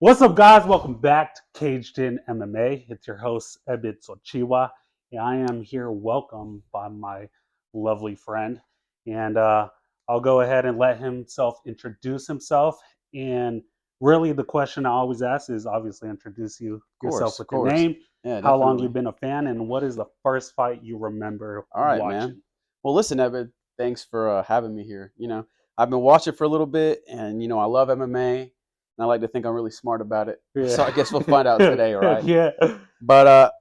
What's up, guys? Welcome back to CagedIn MMA. It's your host, Ebit Sochiwa. And I am here welcomed by my lovely friend. And I'll go ahead and let himself introduce himself. And really, the question I always ask is obviously introduce yourself Course, of with your course. name, Yeah, how long definitely. you've been a fan, and what is the first fight you remember All right, man. watching. Well, listen, Evan, thanks for having me here. I've been watching for a little bit, and I love MMA, and I like to think I'm really smart about it. So I Yeah. guess we'll find out today, all right? Yeah. But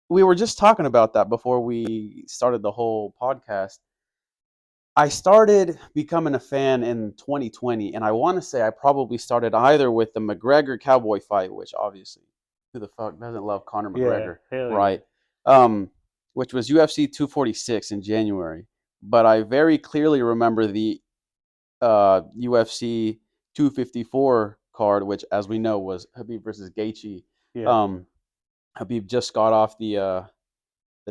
we were just talking about that before we started the whole podcast. I started becoming a fan in 2020, and I want to say I probably started either with the McGregor Cowboy fight, which obviously, who the fuck doesn't love Conor Yeah. McGregor, Hell yeah. right? Which was UFC 246 in January. But I very clearly remember the UFC 254 card, which, as we know, was Habib versus Gaethje. Yeah. Um, Habib just got off the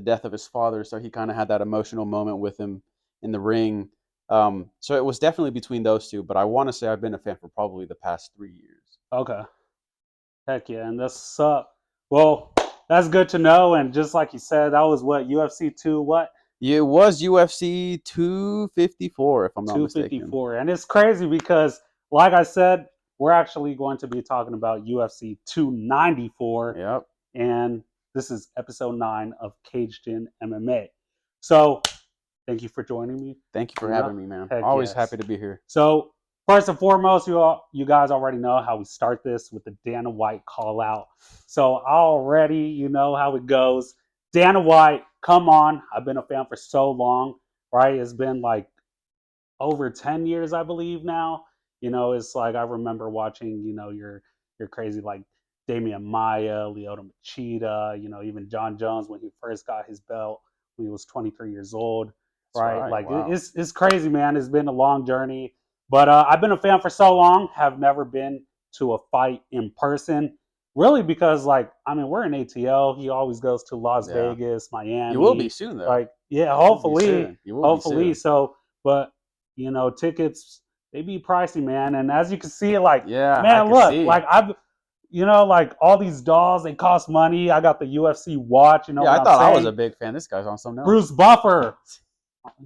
death of his father, so he kind of had that emotional moment with him in the ring. So it was definitely between those two, but I want to say I've been a fan for probably the past 3 years. Okay. Heck yeah, and that's well, that's good to know. And just like you said, that was what UFC two what It was UFC 254, if I'm not mistaken. 254, and it's crazy because, like I said, we're actually going to be talking about UFC 294, Yep. and this is episode 9 of Caged In MMA. So thank you for joining me. Thank you for You know, having me, man. heck Always yes. happy to be here. So first and foremost, you guys already know how we start this with the Dana White call out. So already you know how it goes. Dana White, come on! I've been a fan for so long, right? It's been like over 10 years, I believe now. It's like I remember watching, your crazy like Damian Maya, Lyoto Machida, even John Jones when he first got his belt when he was 23 years old, That's right? right. Like Wow. it's crazy, man. It's been a long journey, but I've been a fan for so long. Have never been to a fight in person, really, because like I mean we're in ATL. He always goes to Las Yeah. Vegas, You will be Miami, soon, though. like yeah, You will be hopefully, soon. You will be hopefully. soon. So, but tickets they be pricey, man. And as you can see, like, Yeah, I man, can look, see. like like all these dolls, they cost money. I got the UFC watch. You know Yeah, what I I'm thought I was a saying? big fan. This guy's on something else. Bruce Buffer.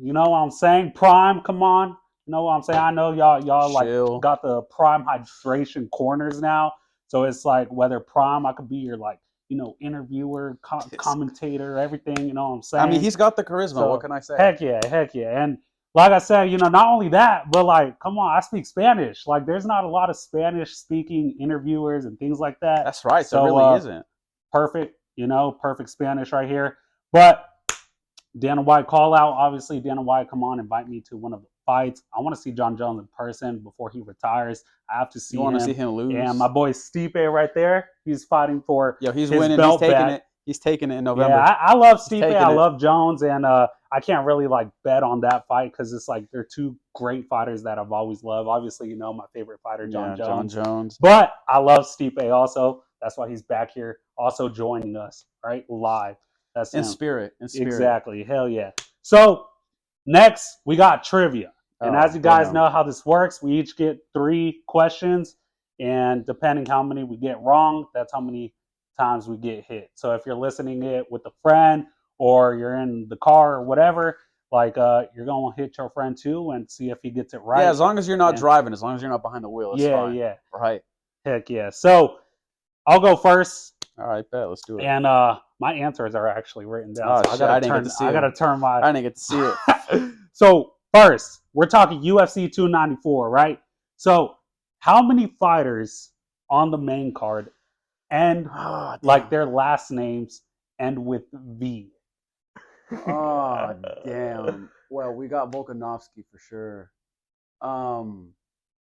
You know what I'm saying? Prime, come on. You know what I'm saying? I know y'all like Chill. got the Prime hydration corners now. So it's like whether Prime, I could be your like interviewer, commentator, everything. You know what I'm I mean, saying? he's got the charisma. What So can I say? heck yeah. And like I said, not only that, but like, come on, I speak Spanish. Like, there's not a lot of Spanish speaking interviewers and things like that. That's right. There So really isn't. perfect, perfect Spanish right here. But Dana White call out. Obviously, Dana White, come on, invite me to one of the fights. I want to see John Jones in person before he retires. I have to You see want to see him. him And lose? my boy Stipe right there, he's fighting for Yo, he's his winning. He's belt taking back. it. He's taking it in Yeah, November. I love He's Stipe. taking I it. love Jones, and I can't really like bet on that fight because it's like they're two great fighters that I've always loved. Obviously, my favorite fighter, John Yeah, John Jones, Jones. but I love Stipe also. That's why he's back here, also joining us right live. That's In him. spirit. In spirit. Exactly. Hell yeah. So next we got trivia, and as Oh, you guys damn. know how this works, we each get 3 questions, and depending how many we get wrong, that's how many times we get hit. So if you're listening it with a friend or you're in the car or whatever, like you're gonna hit your friend too and see if he gets it Yeah, right. as long as you're not And driving, as long as you're not behind the wheel, it's yeah, fine. yeah, Right. heck yeah. So I'll go first, All right, bet. Let's do it. and my answers are actually written down. Oh, So shit. I didn't get to see I gotta it. turn my. I didn't get to see it. So first, we're talking UFC 294, right? So how many fighters on the main card and Oh, like damn. their last names end with V? Oh, damn. Well, we got Volkanovski for sure.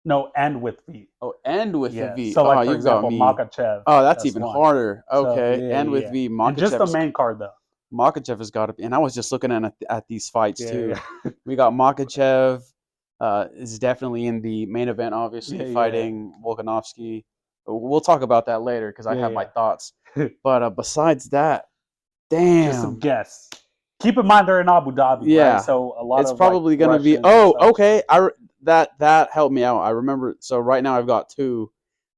No, end with V. End with a Yeah. V. So Oh, like for you've got example, me. Makachev. Oh, that's even one. harder. So Okay, yeah, end with yeah. V. And just the Makachev. main card though. Makachev has got to be. And I was just looking at these fights Yeah, too. yeah. We got Makachev. Is definitely in the main event, obviously Yeah, yeah. fighting Volkanovski. We'll talk about that later because I Yeah, have my yeah. thoughts. But besides that, Just some damn. guess. Keep in mind they're in Abu Dhabi, right? Yeah, So a lot it's of like probably gonna be. Russians and Oh, such. okay. That helped me out. I remember. So right now I've got two.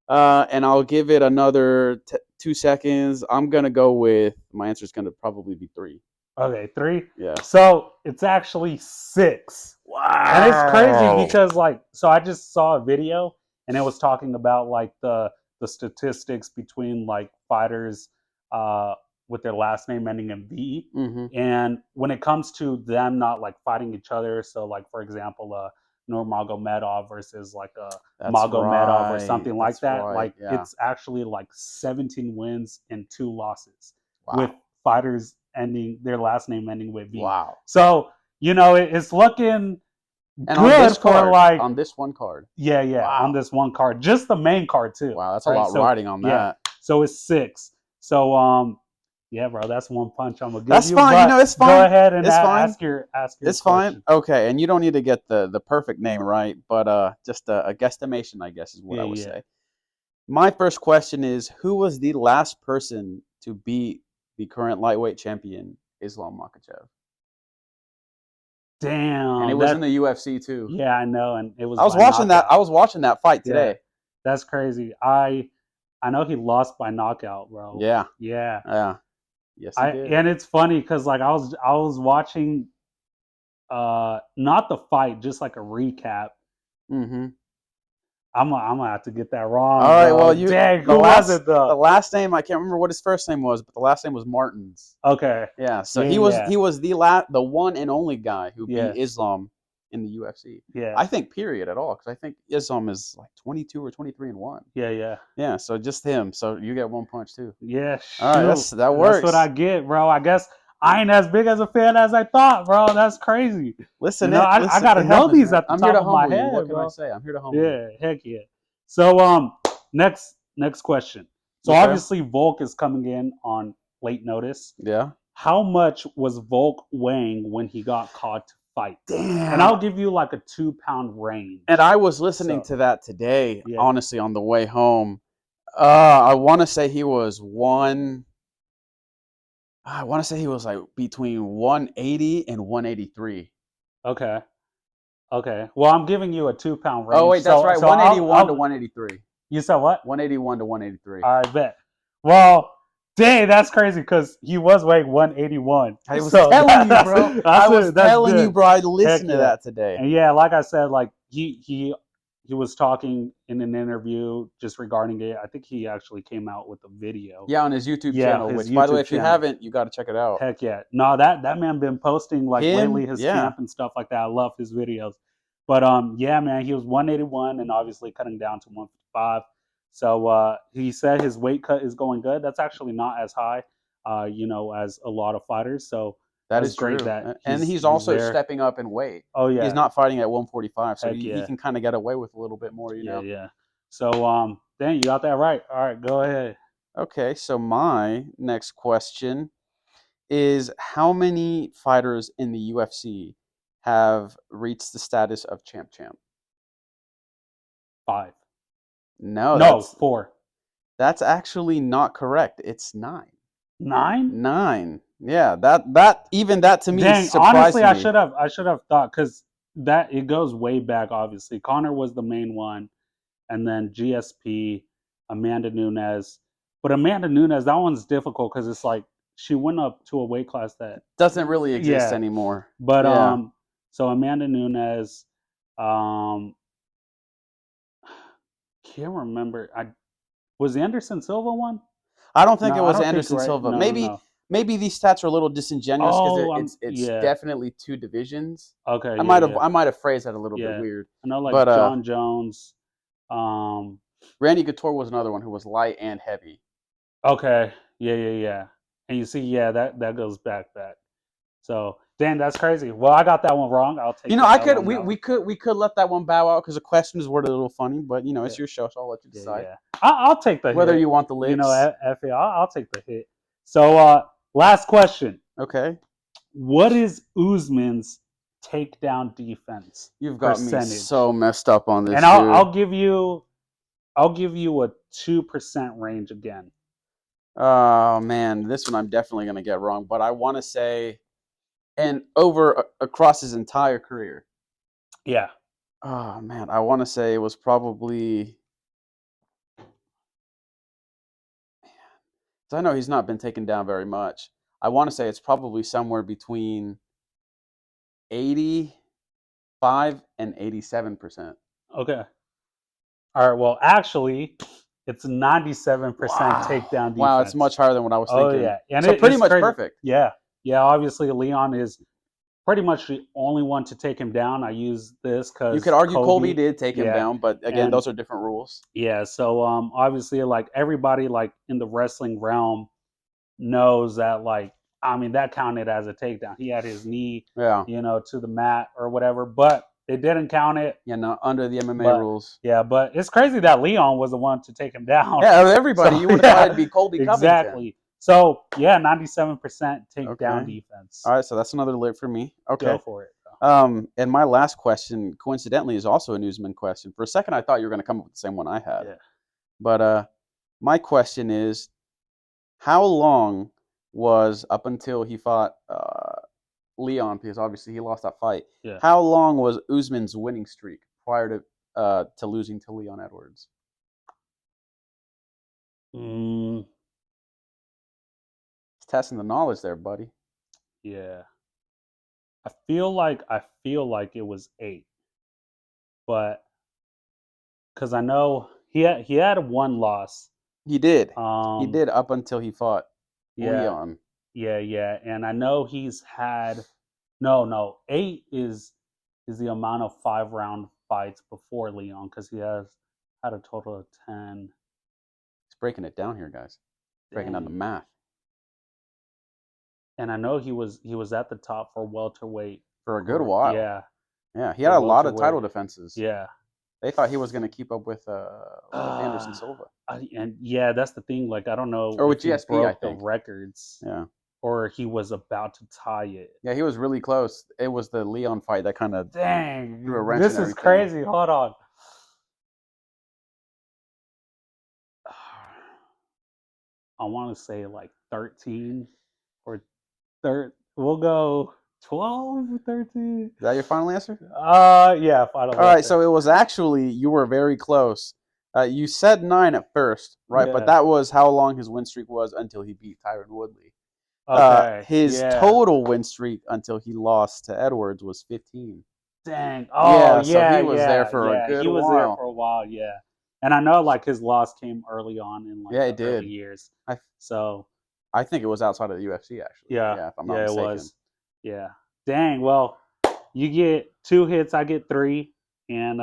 And I'll give it another 2 seconds. I'm gonna go with my answer is gonna probably be 3. Okay, 3. Yeah. So it's actually 6. Wow. And it's crazy because like, so I just saw a video and it was talking about like the statistics between like fighters uh with their last name ending in V. Mm-hmm. And when it comes to them not like fighting each other, so like for example, Nurmagomedov versus like a That's Magomedov or right. something like That's that, right. like Yeah. it's actually like 17 wins and 2 losses with Wow. fighters ending their last name ending with V. Wow. So, you know, it's looking And on good this for card, like, on this one card. yeah, on Wow. this one card, just the main card too. Wow, that's a Right? lot So riding on yeah, that. so it's 6. So yeah, bro, that's one punch I'm gonna give That's you. fine. But You know, it's go fine. ahead and It's fine. ask your It's question. fine. Okay, and you don't need to get the perfect name right, but just a guesstimation, I guess, is what I would say. My first question is, who was the last person to beat the current lightweight champion, Islam Makhachev? Damn, And it was in the UFC too. Yeah, I know, and it was. I was by watching that. knockout. I was watching that fight today. Yeah, that's crazy. I know he lost by knockout, bro. Yeah. Yeah. Yeah. Yes, he did. And it's funny because like I was watching not the fight, just like a recap. Mm-hmm. I'm gonna have to get that wrong. All right, bro. well, Dang, who was it though? The last name, I can't remember what his first name was, but the last name was Martins. Okay. Yeah, so Yeah, he was the one and only guy who beat Islam in the UFC. Yeah. I think period at all, because I think Islam is like 22 or 23-1. Yeah. Yeah, so just him. So you get 1 punch too. Yeah. All right, that works. That's what I get, bro. I guess I ain't as big as a fan as I thought, bro. That's crazy. Listen, you know, I gotta know these at the top of my head. What can bro. I say? I'm here to humble you. Yeah, heck yeah. So next question. So obviously Volk is coming in on late notice. Yeah. How much was Volk weighing when he got caught to fight? Damn. And I'll give you like a 2-pound range. And I was listening to that today, honestly, on the way home. I want to say he was like between 180 and 183. Okay. Well, I'm giving you a 2-pound range. Oh wait, that's right. 181 to 183. You said what? 181 to 183. All right, bet. Well, dang, that's crazy because he was weighing 181. I was telling you, bro. I was telling you, bro. I listened to that today. And yeah, like I said, like he was talking in an interview just regarding it. I think he actually came out with a video. Yeah, on his YouTube channel. Which, by the way, if you haven't, you got to check it out. Heck yeah. No, that man been posting like lately his camp and stuff like that. I love his videos. But yeah, man, he was 181 and obviously cutting down to 155. So he said his weight cut is going good. That's actually not as high, as a lot of fighters. So that is great. True. That he's also stepping up in weight. Oh yeah, he's not fighting at 145, so he can kind of get away with a little bit more. You know. Yeah. So dang, you got that right. All right, go ahead. Okay, so my next question is: how many fighters in the UFC have reached the status of champ? 5. No, 4. That's actually not correct. It's 9. 9? 9. Yeah, that to me surprised honestly, me. I should have thought because that it goes way back. Obviously, Connor was the main one, and then GSP, Amanda Nunes. But Amanda Nunes, that one's difficult because it's like she went up to a weight class that doesn't really exist anymore. But so Amanda Nunes, can't remember. Was Anderson Silva one? I don't think it was Anderson Silva. No, maybe these stats are a little disingenuous because it's definitely 2 divisions. Okay, I might have phrased that a little bit weird. I know, like John Jones. Randy Couture was another one who was light and heavy. Okay, yeah. And you see, that goes back. So, damn, that's crazy. Well, I got that one wrong. I'll take. We could let that one bow out because the questions were a little funny, but it's your show, so I'll let you decide. Yeah. I'll take the whether hit. You want the lips. I'll take the hit. So, last question. Okay. What is Usman's takedown defense? You've got me so messed up on this. And I'll give you a 2% range again. Oh man, this one I'm definitely gonna get wrong, but I want to say, and across his entire career. Yeah. Oh man, I want to say it was probably So I know he's not been taken down very much. I want to say it's probably somewhere between 85 and 87%. Okay. All right. Well, actually, it's 97% Wow. takedown Wow, it's defense. much higher than what I was Oh thinking. yeah, and So pretty it's much crazy. perfect. Yeah, yeah. Obviously, Leon is pretty much the only one to take him down. I use this You because could argue Colby did take him Yeah, down, but again, and those are different rules. yeah. So obviously, like everybody like in the wrestling realm knows that like I mean that counted as a takedown. He had his knee, Yeah. to the mat or whatever, but they didn't count it. Yeah, no, under the MMA But rules. yeah, but it's crazy that Leon was the one to take him down. Yeah, of everybody, So, you would have thought it'd be Colby Covington. exactly. So yeah, 97% takedown Okay. defense. All right, so that's another lit for me. Okay. Go for it. And my last question, coincidentally, is also a newsman question. For a second, I thought you were going to come up with the same one I had. Yeah. But my question is, how long was up until he fought Leon? Because obviously he lost that fight. Yeah. How long was Usman's winning streak prior to losing to Leon Edwards? Mm, It's testing the knowledge there, buddy. yeah. I feel like it was 8, but because I know he had one loss. He did. Um, He did up until he fought yeah, Leon. yeah, and I know he's had no 8 is the amount of 5-round fights before Leon because he has had a total of 10. He's breaking it down here, guys. Breaking down the Dang. math. And I know he was at the top for welterweight For a good while. Yeah, Yeah, he had a lot of welterweight. title defenses. Yeah. They thought he was going to keep up with Anderson Silva. And yeah, that's the thing. Like, I don't know Or with if he GSP, broke I think. the records, Yeah. or he was about to tie it. Yeah, he was really close. It was the Leon fight that kind of Dang, threw a wrench this in is everything. crazy. Hold on. I want to say like 13 or we'll go 12 or 13. Is that your final answer? Yeah, final All right, answer. so it was actually, you were very close. You said 9 at first, right? Yeah. But that was how long his win streak was until he beat Tyron Woodley. Okay. His yeah. total win streak until he lost to Edwards was 15. Dang. Oh, so he was there for a good he was while. there for a while, yeah. And I know like his loss came early on in like it the did. early years. So I think it was outside of the UFC actually. Yeah. If I'm not mistaken. It was. Yeah. Dang. Well, you get 2 hits, I get 3, and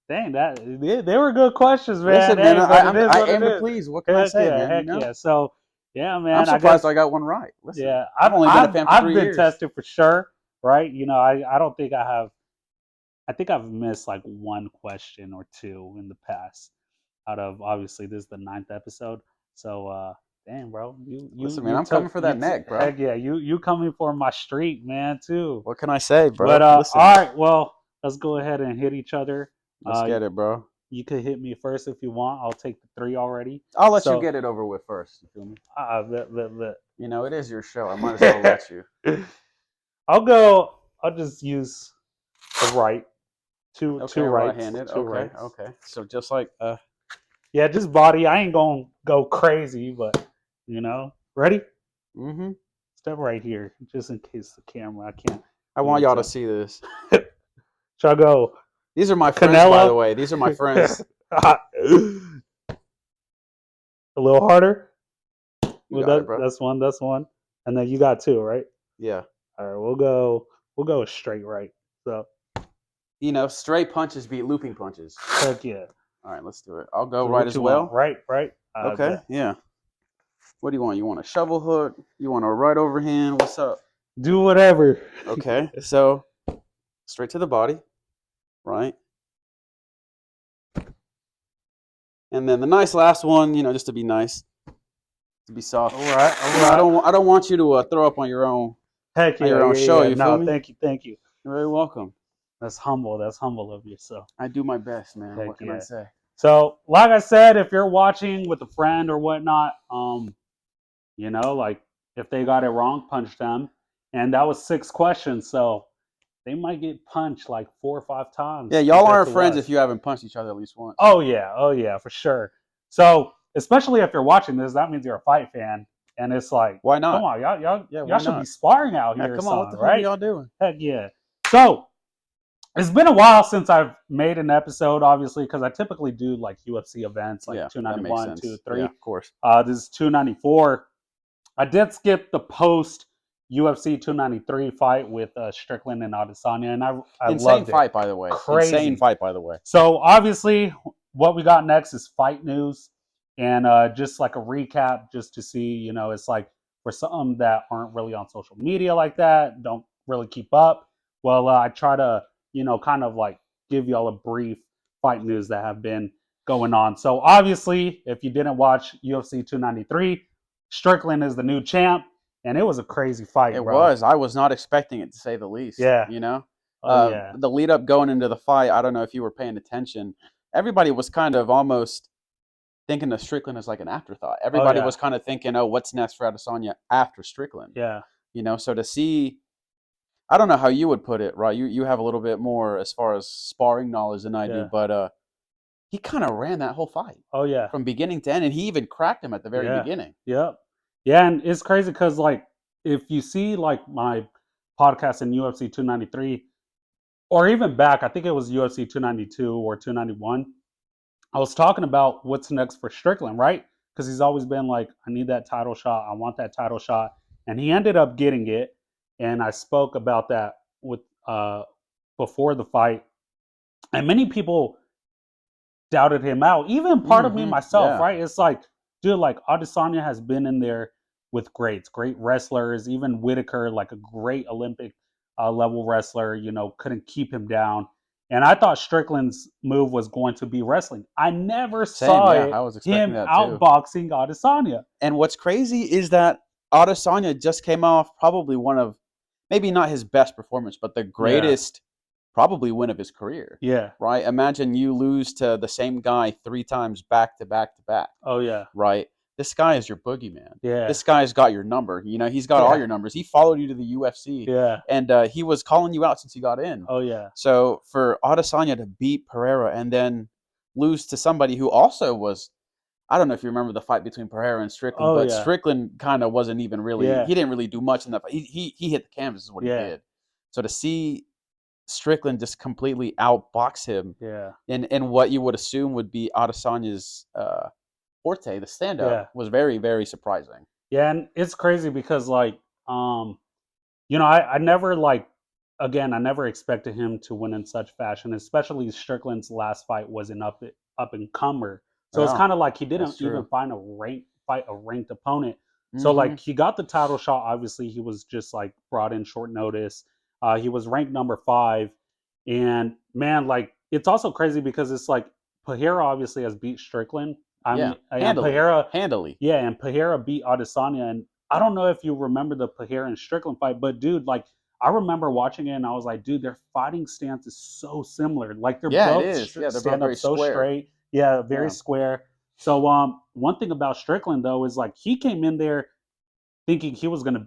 dang, that they were good questions, man. Listen, Dang, man, I aim to please. What can I say, man? Heck yeah. So yeah, man. I'm surprised I got one right. Listen, yeah, I've only been a fan for 3 years. I've been tested for sure, right? I don't think I have. I think I've missed like 1 question or 2 in the past. Out of obviously this is the 9th episode, so damn, bro, Listen, man, I'm coming for that neck, bro. Heck yeah, you coming for my streak, man, too. What can I say, bro? But all Listen. right, well, let's go ahead and hit each other. Let's get it, bro. You could hit me first if you want. I'll take the 3 already. I'll let you get it over with first. You feel me? You know, it is your show. I might as well let you. I'll just use the right. Two rights. Right-handed. Two rights. Okay. So just like yeah, just body. I ain't gonna go crazy, but ready? Mm-hmm. Step right here, just in case the camera. I can't. I want y'all to see this. Shall I go? These are my friends, by the way. These are my friends. A little harder. That's one. That's one. And then you got 2, right? Yeah. All right, we'll go straight right. So. Straight punches beat looping punches. Heck yeah. All right, let's do it. I'll go right as well. Right. Okay, yeah. What do you want? You want a shovel hook? You want a right overhand? What's up? Do whatever. Okay, so straight to the body, right? And then the nice last one, just to be nice, to be soft. All right. I don't want you to throw up on your own. Heck yeah. On your own show. Yeah. You feel me? Thank you. You're very welcome. That's humble of yourself. I do my best, man. Heck what can I say? So, like I said, if you're watching with a friend or whatnot, like if they got it wrong, punch them. And that was 6 questions, so they might get punched like 4 or 5 times. Yeah, y'all aren't friends if you haven't punched each other at least once. Oh yeah, for sure. So especially if you're watching this, that means you're a fight fan, and it's like, Why come not? on, Yeah, y'all why should be not? sparring out Yeah, here or come on, what something, the hell are right? y'all doing? Heck yeah. So it's been a while since I've made an episode, obviously, because I typically do like UFC events, like Yeah, that makes 291, sense. 3. Yeah, of course. This is 294. I did skip the post UFC 293 fight with Strickland and Adesanya, and I Insane loved it. fight, by the way. Crazy. Insane fight, by the way. So obviously, what we got next is fight news, and just like a recap, just to see, it's like for some that aren't really on social media like that, don't really keep up. Well, I try to, kind of like give y'all a brief fight news that have been going on. So obviously, if you didn't watch UFC 293, Strickland is the new champ, and it was a crazy fight, It bro. was. I was not expecting it, to say the least. Yeah. You know? Oh yeah. The lead up going into the fight, I don't know if you were paying attention. Everybody was kind of almost thinking of Strickland as like an afterthought. Everybody was kind of thinking, oh, what's next for Adesanya after Strickland? Yeah. So to see, I don't know how you would put it, right? You have a little bit more as far as sparring knowledge than I do, but he kind of ran that whole fight. Oh yeah. From beginning to end, and he even cracked him at the very beginning. Yep. Yeah, and it's crazy because like if you see like my podcast in UFC 293, or even back, I think it was UFC 292 or 291. I was talking about what's next for Strickland, right? Because he's always been like, I need that title shot. I want that title shot. And he ended up getting it. And I spoke about that with before the fight. And many people doubted him out. Even part of me myself, right? It's like, dude, like Adesanya has been in there with greats, great wrestlers. Even Whitaker, like a great Olympic level wrestler, couldn't keep him down. And I thought Strickland's move was going to be wrestling. I never saw I was expecting him that too. outboxing Adesanya. And what's crazy is that Adesanya just came off probably one of, maybe not his best performance, but the greatest probably win of his career. Yeah. Right? Imagine you lose to the same guy 3 times back to back to back. Oh yeah. Right? This guy is your boogeyman. Yeah. This guy's got your number. He's got all your numbers. He followed you to the UFC. Yeah. And he was calling you out since you got in. Oh yeah. So for Adesanya to beat Pereira and then lose to somebody who also was, I don't know if you remember the fight between Pereira and Strickland, but Strickland kind of wasn't even really, he didn't really do much in that fight. He hit the canvas is what he did. So to see Strickland just completely outbox him in what you would assume would be Adesanya's forte, the stand-up, was very, very surprising. Yeah, and it's crazy because like, I never I never expected him to win in such fashion, especially Strickland's last fight was an up and comer. So it's kind of like he didn't even fight a ranked opponent. So like he got the title shot. Obviously, he was just like brought in short notice. He was ranked number 5, and man, like it's also crazy because it's like Pereira obviously has beat Strickland. Handily. Yeah, and Pereira beat Adesanya, and I don't know if you remember the Pereira and Strickland fight, but dude, like I remember watching it and I was like, dude, their fighting stance is so similar. Like they're both stand up so straight. Yeah, very square. So one thing about Strickland though is like he came in there thinking he was gonna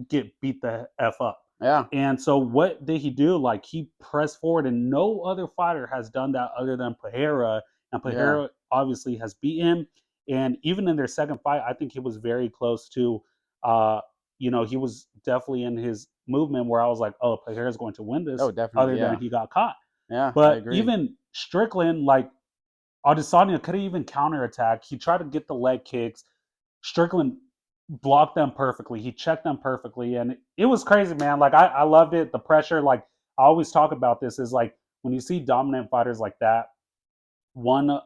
get beat the F up. Yeah. And so what did he do? Like he pressed forward, and no other fighter has done that other than Pereira. And Pereira obviously has beaten him. And even in their second fight, I think he was very close to, he was definitely in his movement where I was like, oh, Pereira's going to win this. Oh, definitely. Other than he got caught. Yeah, but even Strickland, like Adesanya couldn't even counterattack. He tried to get the leg kicks. Strickland blocked them perfectly. He checked them perfectly. And it was crazy, man. Like I loved it. The pressure, like I always talk about this, is like when you see dominant fighters like that, one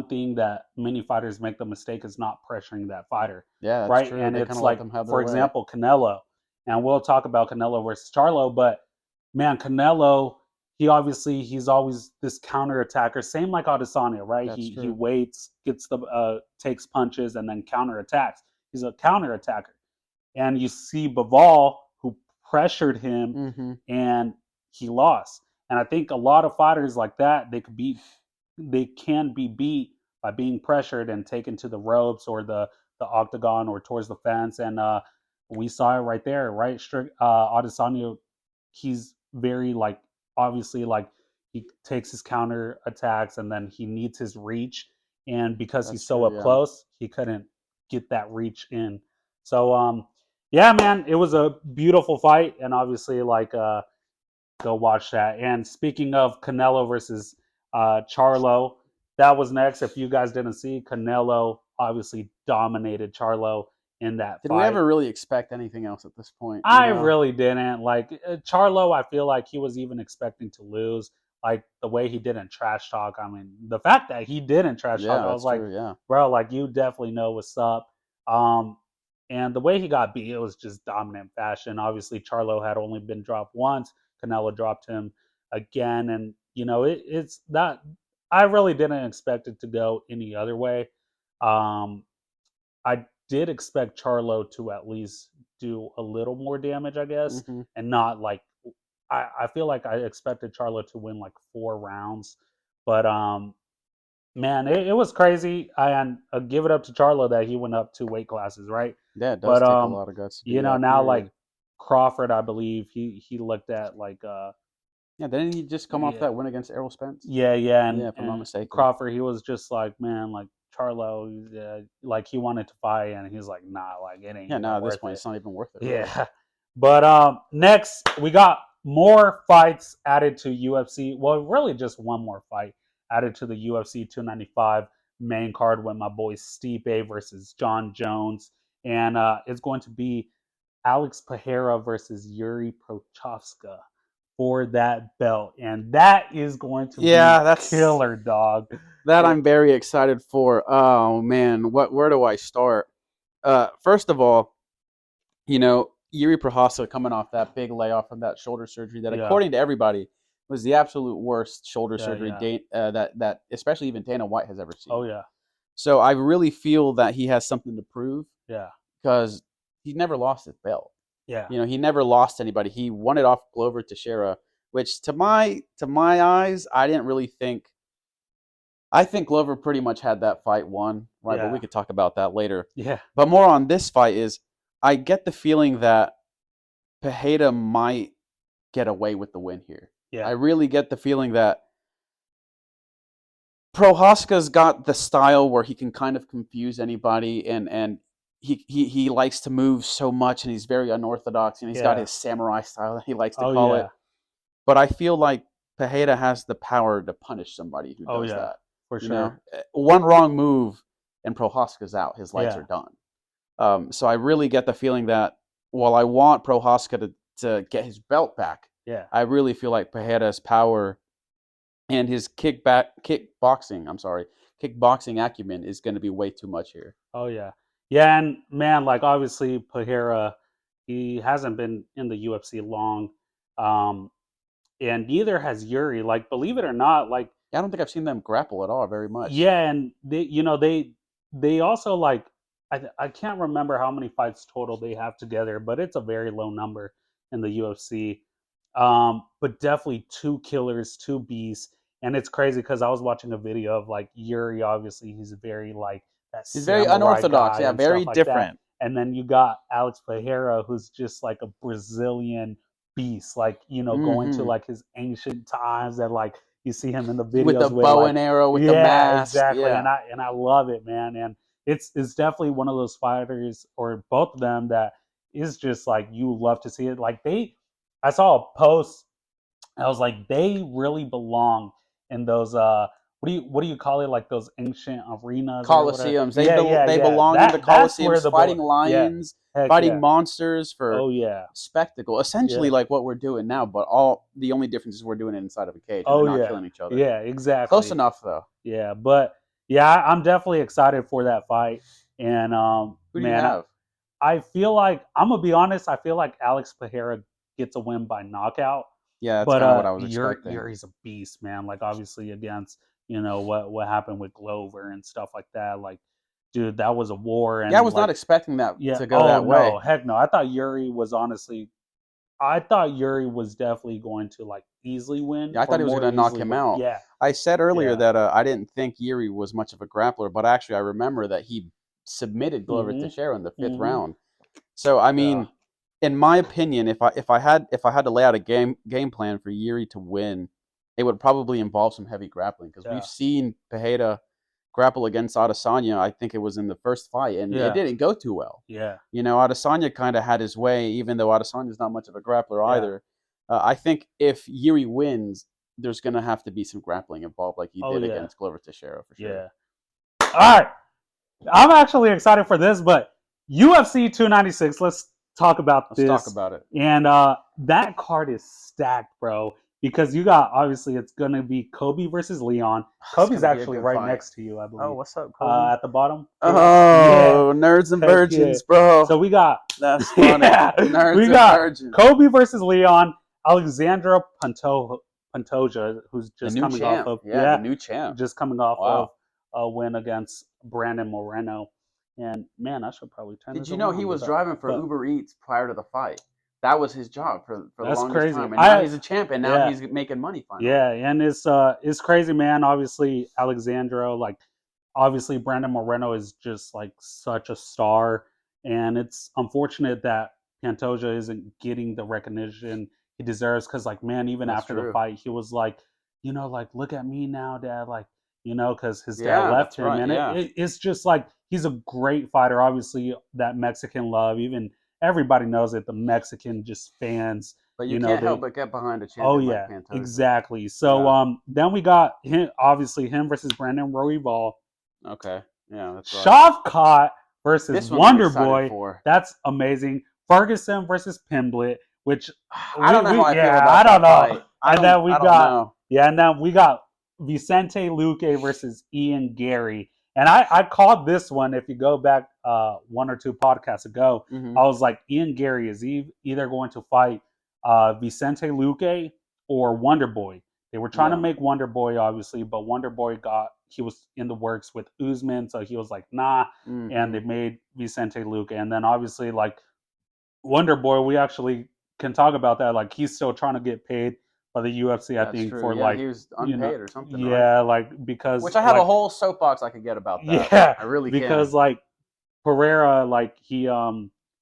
thing that many fighters make the mistake is not pressuring that fighter. Yeah, that's right. true. And they it's like, for example, Canelo, and we'll talk about Canelo versus Charlo, but man, Canelo, he's always this counter attacker, same like Adesanya, right? He waits, gets takes punches, and then counter attacks. He's a counter attacker, and you see Bivol, who pressured him, and he lost. And I think a lot of fighters like that, they can be beat by being pressured and taken to the ropes or the octagon or towards the fence. And we saw it right there, right? Adesanya, he's very like, obviously, like he takes his counter attacks and then he needs his reach. and because he's That's so true. up Yeah. close, he couldn't get that reach in. So yeah, man, it was a beautiful fight, and obviously go watch that. And speaking of Canelo versus Charlo, that was next. If you guys didn't see, Canelo obviously dominated Charlo in that Did we fight. ever really expect anything else at this point? I really didn't. Like Charlo, I feel like he was even expecting to lose. Like the way he didn't trash talk. I mean, the fact that he didn't trash talk, Yeah, I was that's like, true. Yeah. bro, like you definitely know what's up. Um, and the way he got beat, it was just dominant fashion. Obviously, Charlo had only been dropped once. Canelo dropped him again, and it's that I really didn't expect it to go any other way. Um, I did expect Charlo to at least do a little more damage, I guess, Hmm. and not like I feel like I expected Charlo to win like 4 rounds, but man, it was crazy. And give it up to Charlo that he went up 2 weight classes, right? Yeah, it does But take a lot of guts to do that. now Period. like Crawford, I believe he looked at like Yeah, didn't he just come off yeah that win against Errol Spence? yeah, Yeah, if I'm not and mistaken. Crawford, he was just like, man, like Charlo, like he wanted to fight, and he's like, nah, like it ain't Yeah, even no, at this worth point, it. it's not even worth it, really. Yeah. But next we got more fights added to UFC. Well, really just one more fight added to the UFC 295 main card with my boy Stipe versus John Jones. And it's going to be Alex Pereira versus Yuri Prochazka for that belt. And that is going to be Yeah, that's killer, dog. that I'm very excited for. Oh man, where do I start? First of all, Yuri Prohaska coming off that big layoff from that shoulder surgery that, Yeah. according to everybody, was the absolute worst shoulder surgery Yeah. that especially even Dana White has ever seen. Oh yeah. So I really feel that he has something to prove Yeah. because he never lost his belt. Yeah. He never lost anybody. He won it off Glover Teixeira, which to my eyes, I didn't really think. I think Glover pretty much had that fight won, right? But we Yeah. could talk about that later. Yeah. But more on this fight is I get the feeling that Pereira might get away with the win here. I Yeah. really get the feeling that Prohaska's got the style where he can kind of confuse anybody, and he likes to move so much, and he's very unorthodox, and he's got Yeah. his samurai style that he likes to Oh call it. yeah. But I feel like Pereira has the power to punish somebody who Oh does yeah. that. For sure. One wrong move and Prohaska's out. His legs are Yeah. done. So I really get the feeling that while I want Prohaska to get his belt back, Yeah. I really feel like Pereira's power and his kickboxing acumen is going to be way too much here. Oh yeah. Yeah, and man, like obviously Pereira, he hasn't been in the UFC long. Um and neither has Yuri. Like, believe it or not, like I don't think I've seen them grapple at all very much. yeah, and they also like I can't remember how many fights total they have together, but it's a very low number in the UFC. But definitely two killers, two beasts, and it's crazy because I was watching a video of like Yuri. Obviously, he's very like that He's very samurai unorthodox. guy Yeah, and stuff very like that. different. And then you got Alex Pereira, who's just like a Brazilian beast, like going to Hmm. like his ancient times and like you see him in the With the videos with bow like and arrow, with the yeah, mask. exactly. Yeah. And I love it, man. And it's definitely one of those fighters or both of them that is just like you love to see it. Like I saw a post. I was like, they really belong in those what do you call it, like those ancient arenas or whatever. Coliseums. Yeah, yeah, They yeah. belong in the That's where coliseums, the fighting yeah, lions, heck fighting yeah. monsters for Oh yeah, spectacle. Essentially, yeah. like what we're doing now, but all the only difference is we're doing it inside of a cage and they're Oh not yeah, killing each other. yeah. Close Exactly. enough, though. Yeah, but yeah, I'm definitely excited for that fight. And Who do you man, have? I feel like I'm gonna be honest. I feel like Alex Pereira gets a win by knockout, Yeah, that's but kind of what I was expecting. Yuri's a beast, man. Like obviously against what happened with Glover and stuff like that. Like, dude, that was a war, Yeah, I and was not like, expecting that yeah. to go Oh that no, way. heck no. I thought Yuri was definitely going to like easily win Yeah, I or thought he was more going to knock easily him win. out. Yeah, I said earlier yeah. that I didn't think Yuri was much of a grappler, but actually I remember that he submitted Glover Mhm. Teixeira in the fifth Mhm. round. So I Yeah. mean, in my opinion, if I had to lay out a game plan for Yuri to win, it would probably involve some heavy grappling because we've Yeah. seen Pereira grapple against Adesanya. I think it was in the first fight, and it didn't go too well. Yeah. Adesanya kind of had his way, even though Adesanya's not much of a grappler either. I think if Yuri wins, there's going to have to be some grappling involved, like he did against Glover Teixeira, for sure. Yeah. All right. I'm actually excited for this, but UFC 296, let's talk about this. Let's talk about it. And that card is stacked, bro, because you got, obviously, it's going to be Kobe versus Leon. Kobe's actually right next to you, I believe. Oh, what's up, Kobe? At the bottom. Oh, nerds and virgins, bro. So we got... That's funny. Nerds we and got virgins. Kobe versus Leon, Alexandra Pantoja, who's just coming off of... the new champ. Just coming off of a win against Brandon Moreno. And man, I should probably turn. Did you know he was driving for Uber Eats prior to the fight? That was his job for the longest time. And now he's a champ, and now he's making money finally. Yeah, and it's crazy, man. Obviously, Alexandra, obviously Brandon Moreno is just such a star, and it's unfortunate that Pantoja isn't getting the recognition he deserves. Because man, even after the fight, he was look at me now, Dad, because his dad left him. Right, and it's just he's a great fighter. Obviously, that Mexican love, even everybody knows it, the Mexican just fans. But you can't help but get behind a champion like Pantoja. Exactly. So then we got him versus Brandon Royval. Okay. Yeah, that's right. Shavkat versus Wonder Boy. That's amazing. Ferguson versus Pimblett, which I don't know how I feel about that fight. And then we got Vicente Luque versus Ian Gary. And I called this one, if you go back 1 or 2 podcasts ago, I was like, Ian Gary is either going to fight Vicente Luque or Wonder Boy. They were trying to make Wonder Boy, obviously, but Wonder Boy he was in the works with Usman, so he was like, nah, and they made Vicente Luque. And then obviously, Wonder Boy, we actually can talk about that. He's still trying to get paid by the UFC, I think, for he was unpaid or something. Yeah, right? Because which I have a whole soapbox I could get about that. Yeah, I really because Pereira, he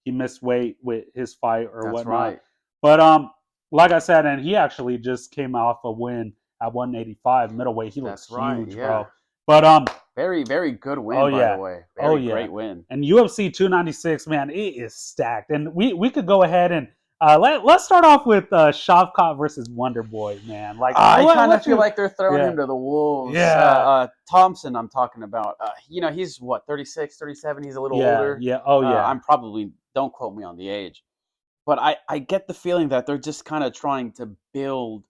missed weight with his fight or whatnot. Right. But like I said, and he actually just came off a win at 185 middleweight. He looks huge, bro. But very, very good win, by the way. Very great win. And UFC 296, man, it is stacked. And we could go ahead and let's start off with Shavkat versus Wonder Boy, man. I kind of feel like they're throwing him to the wolves. Yeah. Thompson, I'm talking about. He's what, 36, 37? He's a little older. Yeah. Oh, yeah. I'm probably, don't quote me on the age, but I get the feeling that they're just kind of trying to build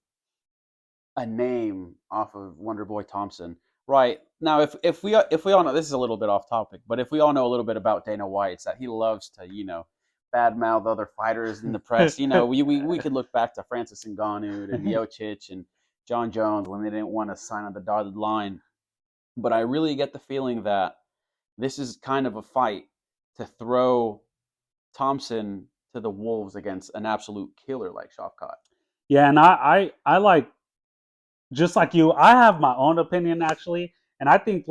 a name off of Wonder Boy Thompson. Right. Now, if we all know, this is a little bit off topic, but if we all know a little bit about Dana White, it's that he loves to, badmouth other fighters in the press. We could look back to Francis Ngannou and Miocic and John Jones when they didn't want to sign on the dotted line. But I really get the feeling that this is kind of a fight to throw Thompson to the wolves against an absolute killer like Shavkat. Yeah, and I like, just like you, I have my own opinion actually, and I think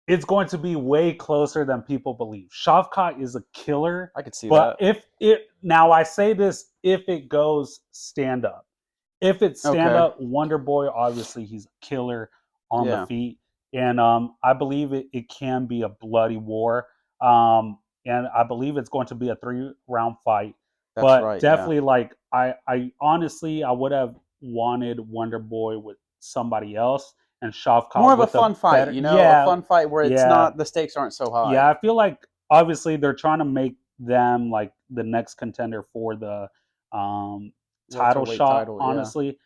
it's going to be way closer than people believe. Shavkat is a killer. I could see that. But now I say this, if it goes stand up. If it's stand up, Wonder Boy, obviously he's a killer on the feet. And I believe it can be a bloody war. And I believe it's going to be a 3-round fight. But definitely I honestly, I would have wanted Wonder Boy with somebody else. And Shavkat more of a fun fight, a fun fight where it's not, the stakes aren't so high. Yeah, I feel like obviously they're trying to make them the next contender for the title shot, honestly,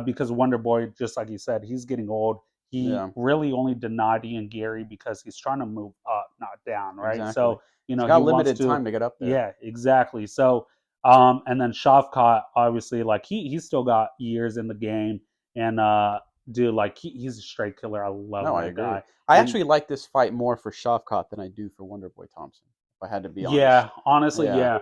because Wonder Boy, just like you said, he's getting old. He really only denied Ian Gary because he's trying to move up, not down, right? Exactly. So he's got limited time to get up there. Yeah, exactly. So and then Shavkat, obviously, he's still got years in the game, and dude, he's a straight killer. I love that guy. I actually like this fight more for Shavkat than I do for Wonder Boy Thompson, if I had to be honest. Yeah, honestly, yeah.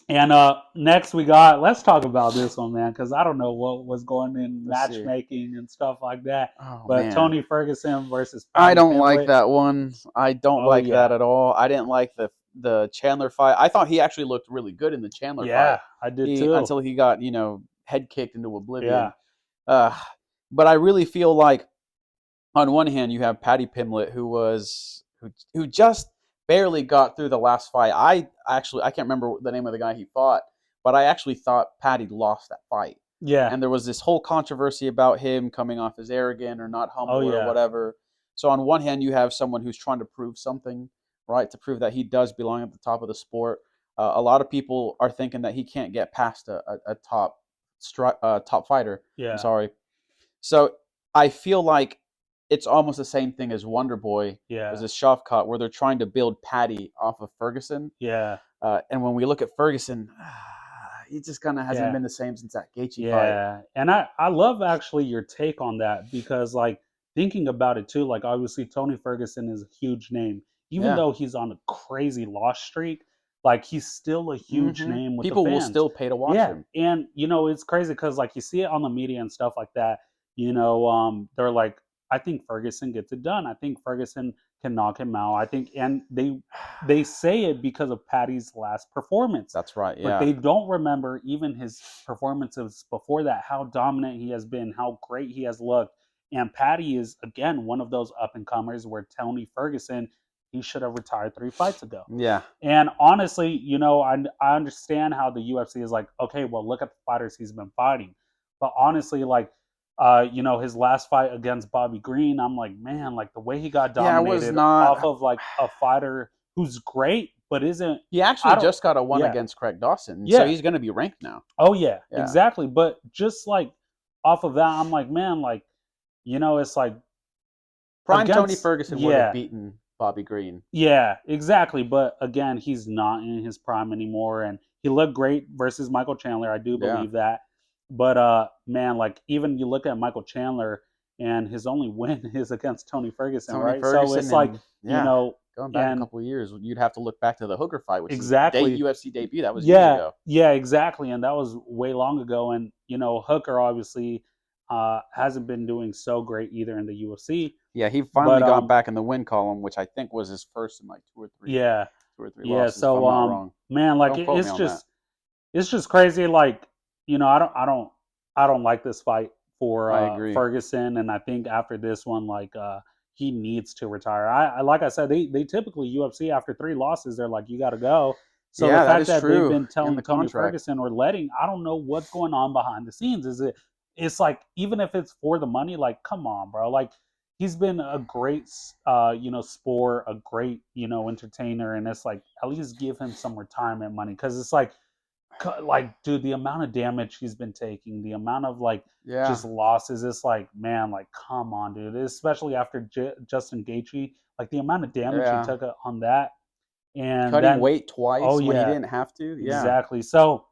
And next let's talk about this one, man, because I don't know what was going in matchmaking and stuff like that. But Tony Ferguson versus I don't like that one. I don't like that at all. I didn't like the Chandler fight. I thought he actually looked really good in the Chandler fight. Yeah, I did too. Until he got, head kicked into oblivion. Yeah. But I really feel like on one hand, you have Paddy Pimblett, who just barely got through the last fight. I can't remember the name of the guy he fought, but I actually thought Paddy lost that fight. Yeah. And there was this whole controversy about him coming off as arrogant or not Oh humble or yeah. whatever. So on one hand, you have someone who's trying to prove something, right? To prove that he does belong at the top of the sport. A lot of people are thinking that he can't get past a top fighter. I'm Yeah. sorry. So I feel like it's almost the same thing as Wonder Boy was Yeah. a Shavkat, where they're trying to build Paddy off of Ferguson. Yeah. And when we look at Ferguson, he just kind of hasn't Yeah. been the same since that Gaethje fight. Yeah. And I love actually your take on that because like thinking about it too, like obviously Tony Ferguson is a huge name. Even Yeah. though he's on a crazy loss streak, like he's still a huge name with the People will fans. still pay to watch Yeah. him. And you know, it's crazy because like you see it on the media and stuff like that, they're like, I think Ferguson gets it done. I think Ferguson can knock him out. I think and they say it because of Paddy's last performance. That's right. But Yeah. they don't remember even his performances before that, how dominant he has been, how great he has looked. And Paddy is, again, one of those up and comers where Tony Ferguson, he should have retired 3 fights ago. Yeah. And honestly, I understand how the UFC is like, okay, well, look at the fighters he's been fighting. But honestly, like, his last fight against Bobby Green, I'm like, man, like the way he got Yeah, it was dominated off not. of like a fighter who's great, but isn't. He I actually don't. just got a one Yeah. against Craig Dawson, so Yeah. he's going to be ranked now. Oh yeah, Yeah. exactly. But just like off of that, I'm like, man, like, it's like Prime Tony against Ferguson would have beaten Bobby Green. Yeah, exactly. But again, he's not in his prime anymore, and he looked great versus Michael Chandler. I do Yeah. believe that. But man, like even you look at Michael Chandler, and his only win is against Tony Ferguson, Tony right? Ferguson so it's like yeah. Going back a and couple of years, you'd have to look back to the Hooker fight, which exactly. is the UFC debut. That was years ago. Yeah, exactly, and that was way long ago. And Hooker obviously hasn't been doing so great either in the UFC. Yeah, he finally got back in the win column, which I think was his first in like two or three losses. So if I'm not wrong. man, like Don't quote me on that. it's just crazy. Like I don't like this fight for I agree. Ferguson, and I think after this one, like he needs to retire. I like I said, they typically UFC after 3 losses, they're like, you got to go. So Yeah, the that fact is that true. they've been telling In the Tony contract. Ferguson or letting, I don't know what's going on behind the scenes. It's like even if it's for the money, like come on, bro. Like he's been a great sport, a great entertainer, and it's like at least give him some retirement money because it's like dude, the amount of damage he's been taking, the amount of like just losses, it's like, man, like come on, dude. Especially after Justin Gaethje, like the amount of damage he took on that, and cutting then weight twice oh, when he yeah. didn't have to. Yeah, exactly. So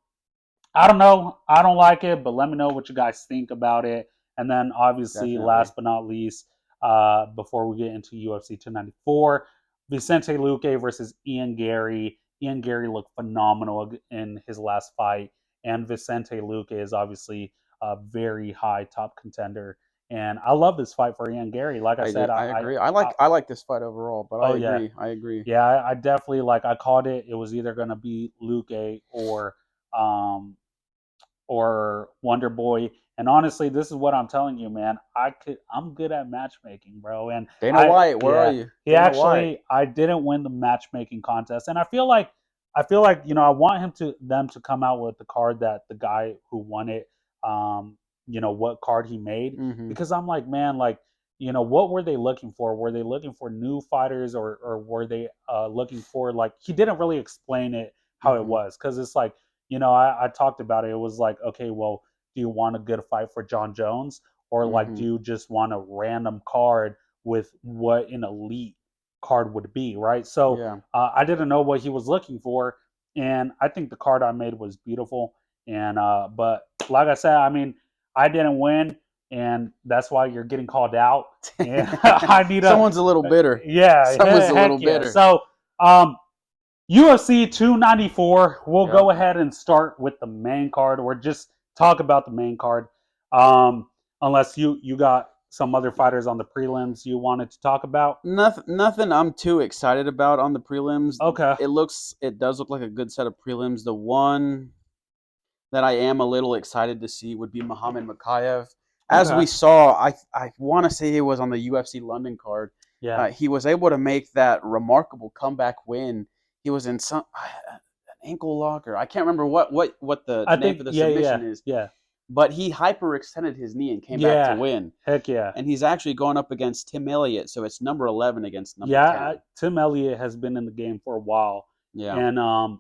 I don't know. I don't like it, but let me know what you guys think about it. And then obviously, Definitely. last but not least, before we get into UFC 294, Vicente Luque versus Ian Gary. Ian Gary looked phenomenal in his last fight, and Vicente Luque is obviously a very high top contender. And I love this fight for Ian Gary. Like I said, I agree. I like this fight overall, but I agree. I agree. Yeah, I definitely I called it. It was either going to be Luque or Wonder Boy. And honestly, this is what I'm telling you, man. I'm good at matchmaking, bro. And Dana White, where are you? I didn't win the matchmaking contest, and I feel like I want them to come out with the card that the guy who won it, what card he made, because I'm like, man, like what were they looking for? Were they looking for new fighters, or were they looking for like he didn't really explain it how it was, because it's like. I talked about it. It was like, okay, well, do you want a good fight for John Jones? Or like, do you just want a random card with what an elite card would be, right? So I didn't know what he was looking for. And I think the card I made was beautiful. And but like I said, I mean, I didn't win. And that's why you're getting called out. And I need someone's a little bitter. Yeah. Someone's a little bitter. So UFC 294, we'll go ahead and start with the main card, or just talk about the main card. Unless you got some other fighters on the prelims you wanted to talk about. Nothing I'm too excited about on the prelims. Okay. It does look like a good set of prelims. The one that I am a little excited to see would be Muhammad Mokaev as we Okay. saw, I want to say he was on the UFC London card. Yeah. He was able to make that remarkable comeback win. He was in some an ankle lock, or I can't remember what the I name think for the yeah, yeah, submission is, yeah. but he hyperextended his knee and came back to Yeah. win. Heck yeah. And he's actually going up against Tim Elliott, so it's number 11 against number Yeah, 10. Tim Elliott has been in the game for a while, Yeah, and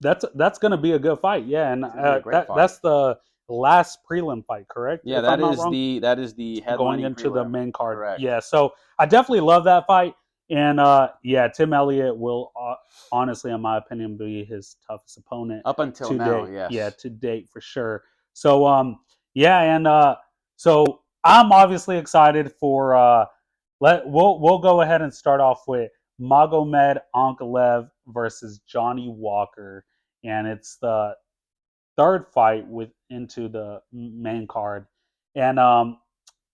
that's going to be a good fight. Yeah, and it's gonna be a great fight. that's the last prelim fight, correct? Yeah, If I'm not wrong, that is the going headlining into the prelim. main card. Correct. Yeah, so I definitely love that fight, and yeah, Tim Elliott will honestly, in my opinion, be his toughest opponent Up until to now, date. yes. Yeah, to date for sure. So yeah, and so I'm obviously excited for we'll go ahead and start off with Magomed Ankalaev versus Johnny Walker, and it's the third fight with into the main card, and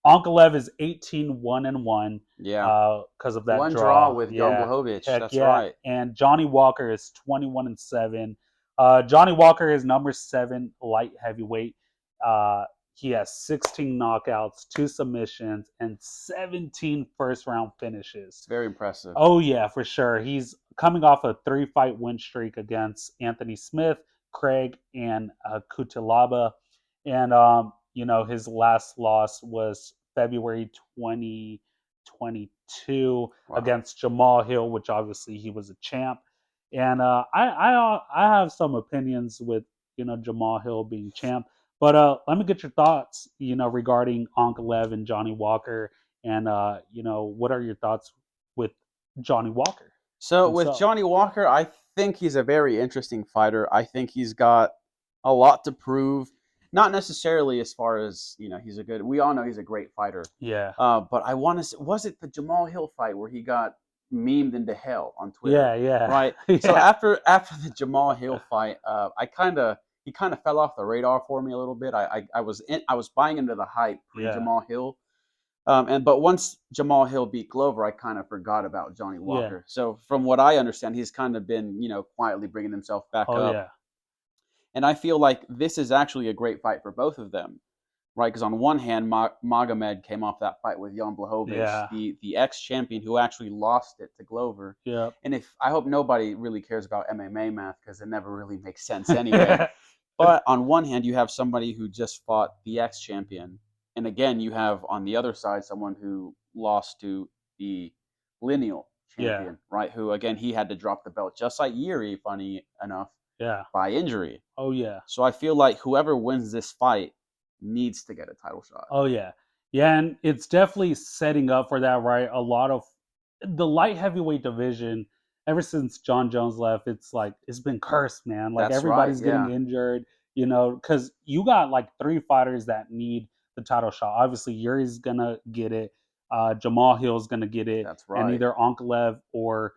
Ankalaev is 18-1-1 Yeah. because of that One draw draw. with Jan Yeah, Blachowicz. heck That's yeah. right. And Johnny Walker is 21-7. Johnny Walker is number 7 light heavyweight. He has 16 knockouts, 2 submissions, and 17 first round finishes. It's very impressive. Oh yeah, for sure. He's coming off a 3-fight win streak against Anthony Smith, Craig, and Kutalaba, and his last loss was February 2022 Wow. against Jamal Hill, which obviously he was a champ. And I have some opinions with Jamal Hill being champ, but let me get your thoughts regarding Ankalaev and Johnny Walker, and what are your thoughts with Johnny Walker So with himself? Johnny Walker, I think he's a very interesting fighter. I think he's got a lot to prove. Not necessarily as far as he's a good. We all know he's a great fighter. Yeah, But I want to. Was it the Jamal Hill fight where he got memed into hell on Twitter? yeah, yeah, Right. So yeah, after the Jamal Hill fight, he kind of fell off the radar for me a little bit. I was buying into the hype pre yeah, Jamal Hill. But once Jamal Hill beat Glover, I kind of forgot about Johnny yeah. Walker. So from what I understand, he's kind of been quietly bringing himself back Oh up, yeah, and I feel like this is actually a great fight for both of them, right? Because on one hand, Magomed came off that fight with Jan Blachowicz, yeah, the ex champion who actually lost it to Glover. yeah. And if I hope nobody really cares about MMA math because it never really makes sense anyway. But on one hand, you have somebody who just fought the ex champion. And again, you have on the other side someone who lost to the lineal Yeah, champion, right? Who, again, he had to drop the belt, just like Yuri, funny enough, yeah. by injury. Oh yeah. So I feel like whoever wins this fight needs to get a title shot. Oh yeah. Yeah, and it's definitely setting up for that, right? A lot of the light heavyweight division, ever since John Jones left, it's been cursed, man. Like That's right, everybody's getting yeah. injured, because you got like 3 fighters that need the title shot. Obviously, Yuri's gonna get it. Jamal Hill's gonna get it, That's and right. either Ankalaev or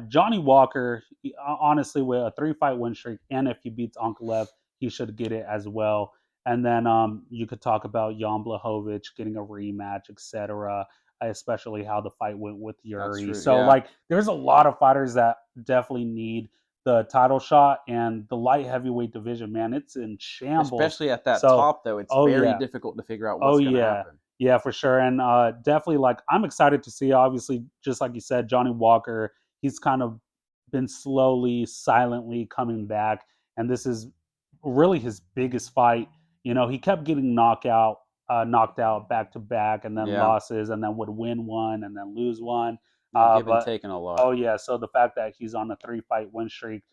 Johnny Walker. Honestly, with a 3-fight win streak, and if he beats Ankalaev, he should get it as well. And then you could talk about Jan Blachowicz getting a rematch, etc. Especially how the fight went with That's Yuri. true, So yeah. like, there's a lot of fighters that definitely need the title shot, and the light heavyweight division, man, it's in shambles. Especially at that So, top, though, it's oh very yeah, difficult to figure out oh what's going to yeah, happen. yeah, for sure, and definitely like I'm excited to see. Obviously, just like you said, Johnny Walker, he's kind of been slowly, silently coming back, and this is really his biggest fight. He kept getting knocked out back to back, and then Yeah, losses, and then would win one, and then lose one. yeah, give and But taking a lot. oh yeah, so the fact that he's on a 3-fight win streak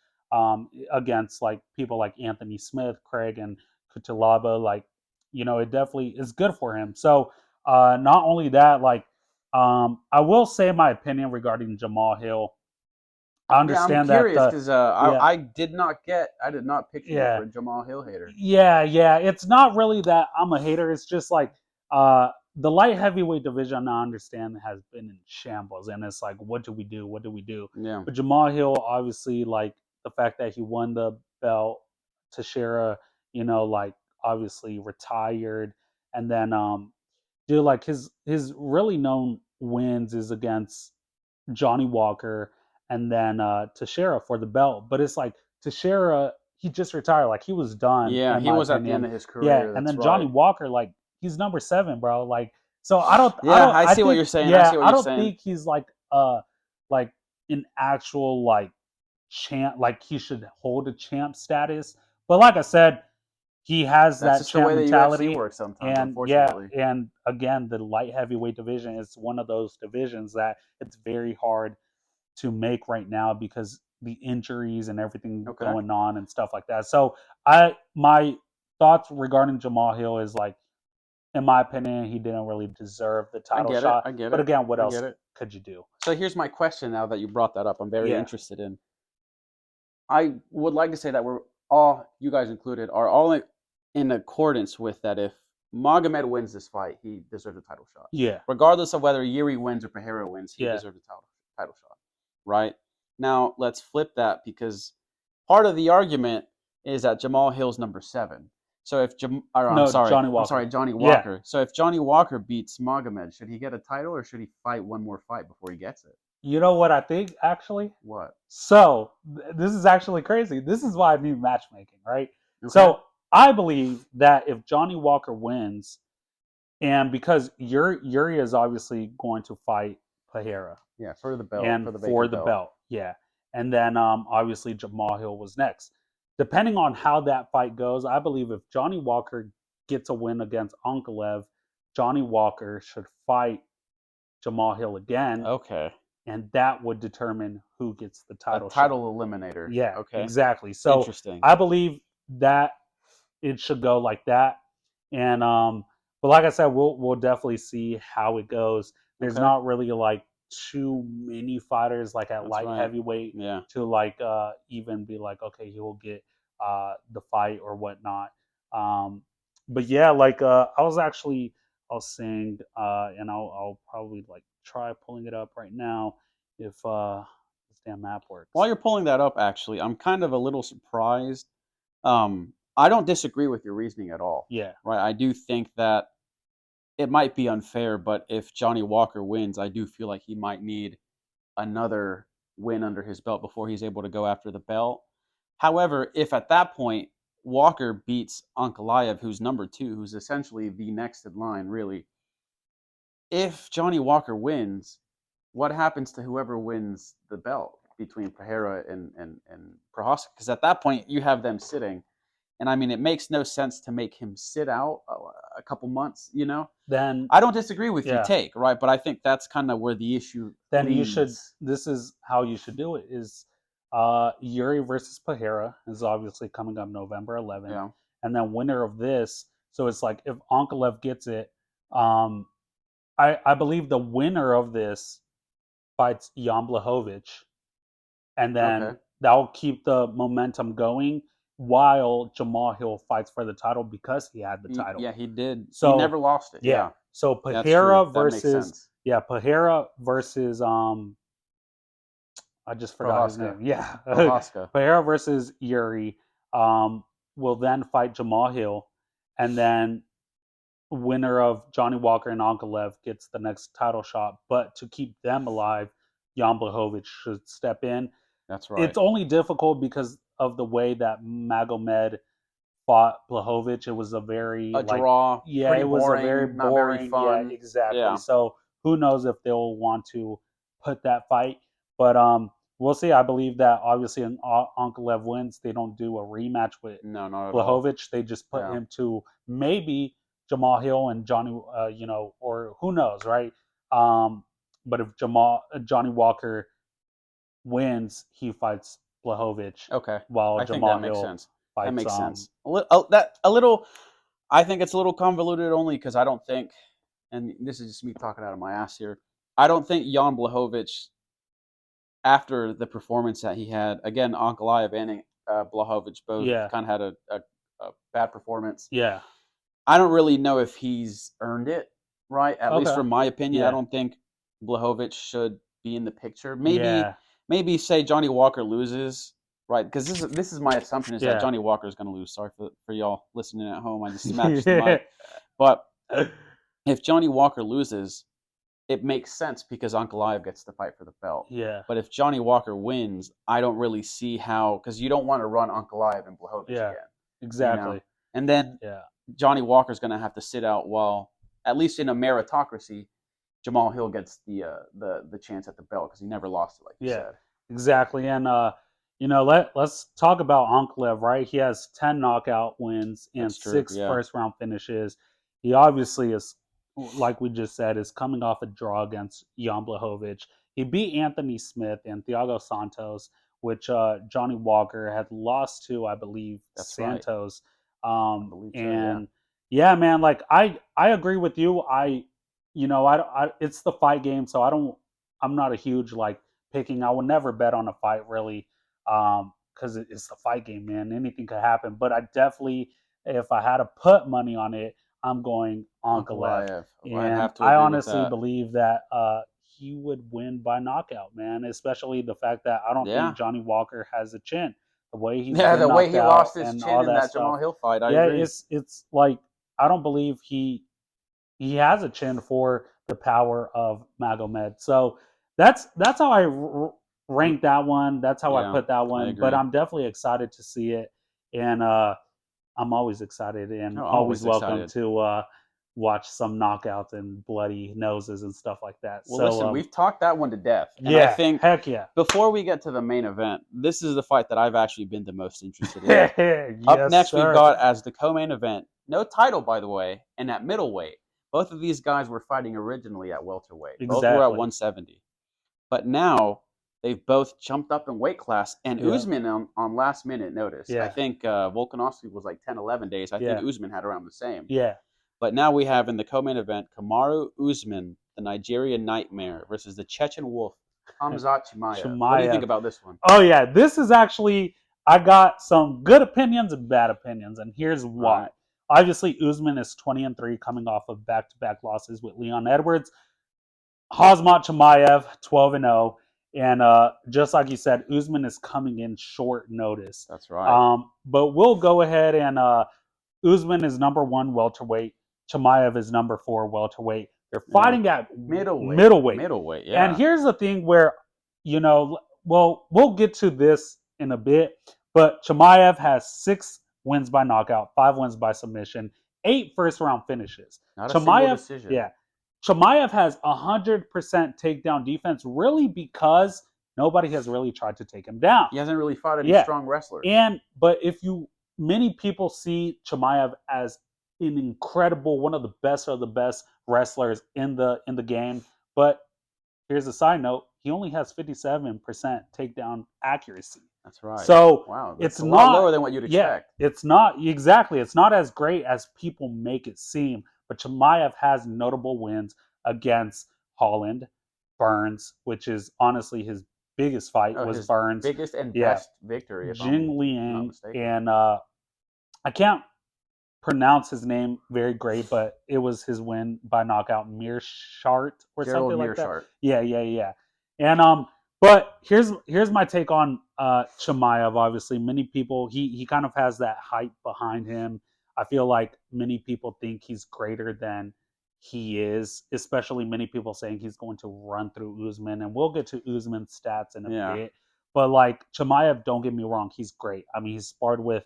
against like people like Anthony Smith, Craig, and Kutalaba, like it definitely is good for him. So not only that, like I will say my opinion regarding Jamal Hill. I Yeah, I'm understand that curious the because yeah, I did not picture you yeah, for a Jamal Hill hater. yeah. It's not really that I'm a hater. It's just like the light heavyweight division, I understand, has been in shambles, and it's like, what do we do? What do we do? Yeah, But Jamal Hill, obviously, like the fact that he won the belt, Teixeira, like obviously retired, and then dude, like his really known wins is against Johnny Walker and then Teixeira for the belt. But it's like Teixeira, he just retired, like he was done, yeah, in he my was at the end opinion. of his Yeah, career. and That's then Johnny right. Walker, like he's number 7, bro. Like, so I don't, Yeah, I see think, what you're saying. yeah, I see what I you're don't saying. think he's like an actual like champ. Like he should hold a champ status. But like I said, he has That's that just the champ way the UFC mentality. works sometimes, And yeah, unfortunately. and again, the light heavyweight division is one of those divisions that it's very hard to make right now because the injuries and everything Okay. going on and stuff like that. So my thoughts regarding Jamal Hill is like, in my opinion, he didn't really deserve the I title get it. shot. I get But it. again, what I else get it. could you do? So here's my question now that you brought that up. I'm very Yeah. interested in. I would like to say that we're all, you guys included, are all in accordance with that if Magomed wins this fight, he deserves a title shot. Yeah. Regardless of whether Yuri wins or Pereira wins, he Yeah. deserves a title shot. Right? Now, let's flip that because part of the argument is that Jamal Hill's number 7. So if Johnny Walker. Johnny Yeah. Walker. So if Johnny Walker beats Magomed, should he get a title or should he fight one more fight before he gets it? You know what I think, actually? What? So, this is actually crazy. This is why I need matchmaking, right? Okay. So, I believe that if Johnny Walker wins, and because Yuri is obviously going to fight Pereira. Yeah, for the belt. And for the belt. Yeah. And then obviously Jamal Hill was next. Depending on how that fight goes, I believe if Johnny Walker gets a win against Ankalaev, Johnny Walker should fight Jamal Hill again. Okay. And that would determine who gets the title shot. Eliminator. Yeah, okay. Exactly. So interesting. I believe that it should go like that. And but like I said, we'll definitely see how it goes. There's not really like too many fighters like at light heavyweight to like even be like, okay, he will get the fight or whatnot. But yeah, like I was saying, and I'll probably like try pulling it up right now if this damn app works. While you're pulling that up, actually, I'm kind of a little surprised. I don't disagree with your reasoning at all. Yeah. Right. I do think that it might be unfair, but if Johnny Walker wins, I do feel like he might need another win under his belt before he's able to go after the belt. However, if at that point Walker beats Ankalaev, who's number 2, who's essentially the next in line, really, if Johnny Walker wins, what happens to whoever wins the belt between Pereira and Prohaska? Because at that point, you have them sitting. And I mean, it makes no sense to make him sit out a couple months, you know? Then I don't disagree with your take, right? But I think that's kind of where the issue then leads. You should, this is how you should do it, is Yuri versus Pereira is obviously coming up November 11th. Yeah. And then winner of this, so it's like if Ankalaev gets it, I believe the winner of this fights Jan Blachowicz. And then that'll keep the momentum going while Jamal Hill fights for the title because he had the title. Yeah, he did. So he never lost it. Yeah. So Pereira versus Pereira versus I just forgot his name. Yeah. Pereira versus Yuri will then fight Jamal Hill, and then winner of Johnny Walker and Ankalaev gets the next title shot. But to keep them alive, Jan Blachowicz should step in. That's right. It's only difficult because of the way that Magomed fought Blachowicz. It was a draw. Yeah, it was boring, a very boring. Not very fun. Yeah, exactly. Yeah. So who knows if they'll want to put that fight? But we'll see. I believe that obviously when Ankalaev wins, they don't do a rematch with Blachowicz. They just put him to maybe Jamal Hill and Johnny, or who knows, right? But if Johnny Walker wins, he fights Blachowicz. Okay. While I Jamal think that Hill makes sense. fights, that makes sense. A little. I think it's a little convoluted only because I don't think, and this is just me talking out of my ass here. I don't think Jan Blachowicz, after the performance that he had again, Ankalaev and Blachowicz both kind of had a bad performance. Yeah. I don't really know if he's earned it, right? At least from my opinion, I don't think Blachowicz should be in the picture. Maybe say Johnny Walker loses, right? Because this is my assumption is that Johnny Walker is going to lose. Sorry for y'all listening at home. I just smashed the mic. But if Johnny Walker loses, it makes sense because Ankalaev gets to fight for the belt. Yeah. But if Johnny Walker wins, I don't really see how, because you don't want to run Ankalaev and Blachowicz again. Exactly. You know? And then Johnny Walker's going to have to sit out while, at least in a meritocracy, Jamal Hill gets the chance at the belt because he never lost it, like you said. Exactly. And let's talk about Anklev, right? He has 10 knockout wins and That's true, 6 yeah. first round finishes. He obviously is, like we just said, is coming off a draw against Jan Blachowicz. He beat Anthony Smith and Thiago Santos, which Johnny Walker had lost to, I believe, That's right. Santos. I believe so, And yeah, man, like I agree with you. It's the fight game, so I'm not a huge like picking. I would never bet on a fight really, because it's the fight game, man. Anything could happen. But I definitely, if I had to put money on it, I'm going Ankalev. Ankalaev. I'd And have to I agree with honestly that. believe that he would win by knockout, man. Especially the fact that I don't Yeah. think Johnny Walker has a chin. The way he's Yeah, been the way knocked he out lost his and chin all in that that stuff. Jamal Hill fight, I Yeah, agree. it's like I don't believe he has a chin for the power of Magomed. So that's how I rank that one. That's how I Yeah, put that I one. But agree. I'm definitely excited to see it, and I'm always excited and Oh, always always welcome excited. to watch some knockouts and bloody noses and stuff like that. Well, So listen, we've talked that one to death. And I yeah, think heck yeah. before we get to the main event, this is the fight that I've actually been the most interested in. Up Yes, next, sir. we've got as the co-main event, no title, by the way, and at middleweight. Both of these guys were fighting originally at welterweight. Both were at Exactly. 170. But now they've both jumped up in weight class. And Yeah. Usman on last minute notice. I Yeah. think Volkanovski was like 10, 11 days. I Yeah. think Usman had around the same. Yeah. But now we have in the co-main event Kamaru Usman, the Nigerian Nightmare, versus the Chechen Wolf, Khamzat Chimaev. What do you think about this one? Oh yeah, this is actually I got some good opinions and bad opinions, and here's why. Right. Obviously, Usman is 20-3, coming off of back-to-back losses with Leon Edwards. Khamzat Chimaev 12-0, and just like you said, Usman is coming in short notice. That's right. But we'll go ahead and Usman is number 1 welterweight. Chimaev is number 4 welterweight. They're fighting at middleweight. Middleweight, yeah. And here's the thing where, we'll get to this in a bit, but Chimaev has 6 wins by knockout, 5 wins by submission, 8 first-round finishes. Not a single decision. Yeah. Chimaev has 100% takedown defense, really because nobody has really tried to take him down. He hasn't really fought any strong wrestlers. But many people see Chimaev as an incredible, one of the best wrestlers in the game. But here's a side note: he only has 57% takedown accuracy. That's right. So wow, it's a not lot lower than what you'd expect. Yeah, it's not exactly. It's not as great as people make it seem. But Chimaev has notable wins against Holland, Burns, which is honestly his biggest fight was his Burns. Biggest and best victory. Jing Liang, and I can't pronounce his name very great, but it was his win by knockout, Mearshart or Gerald something like Mearshart. that. Yeah. And but here's my take on Chimaev. Obviously, many people he kind of has that hype behind him. I feel like many people think he's greater than he is, especially many people saying he's going to run through Usman, and we'll get to Usman's stats in a bit. But like Chimaev, don't get me wrong, he's great. I mean, he's sparred with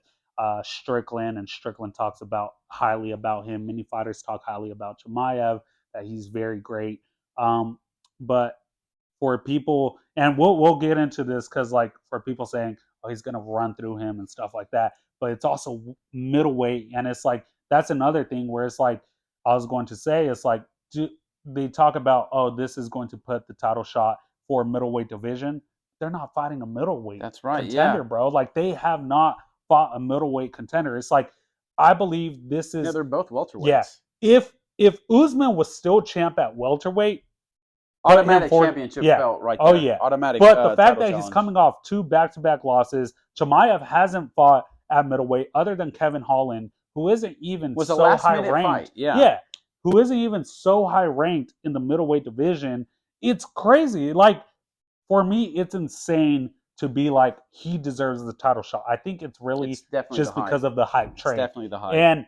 Strickland, and Strickland talks highly about him. Many fighters talk highly about Chimaev, that he's very great. But for people, and we'll get into this because like for people saying, oh, he's gonna run through him and stuff like that. But it's also middleweight, and it's like that's another thing where it's like I was going to say, it's like they talk about, oh, this is going to put the title shot for middleweight division. They're not fighting a middleweight contender, bro. Like they have not fought a middleweight contender. It's like I believe this is they're both welterweights. Yeah. If Usman was still champ at welterweight, automatic championship belt right there. Oh yeah. Automatic. But the fact that he's coming off 2 back-to-back losses, Chimaev hasn't fought at middleweight other than Kevin Holland, who isn't even so high ranked. Yeah. Who isn't even so high ranked in the middleweight division. It's crazy. Like for me, it's insane to be like he deserves the title shot. I think it's really just because of the hype train. It's definitely the hype. And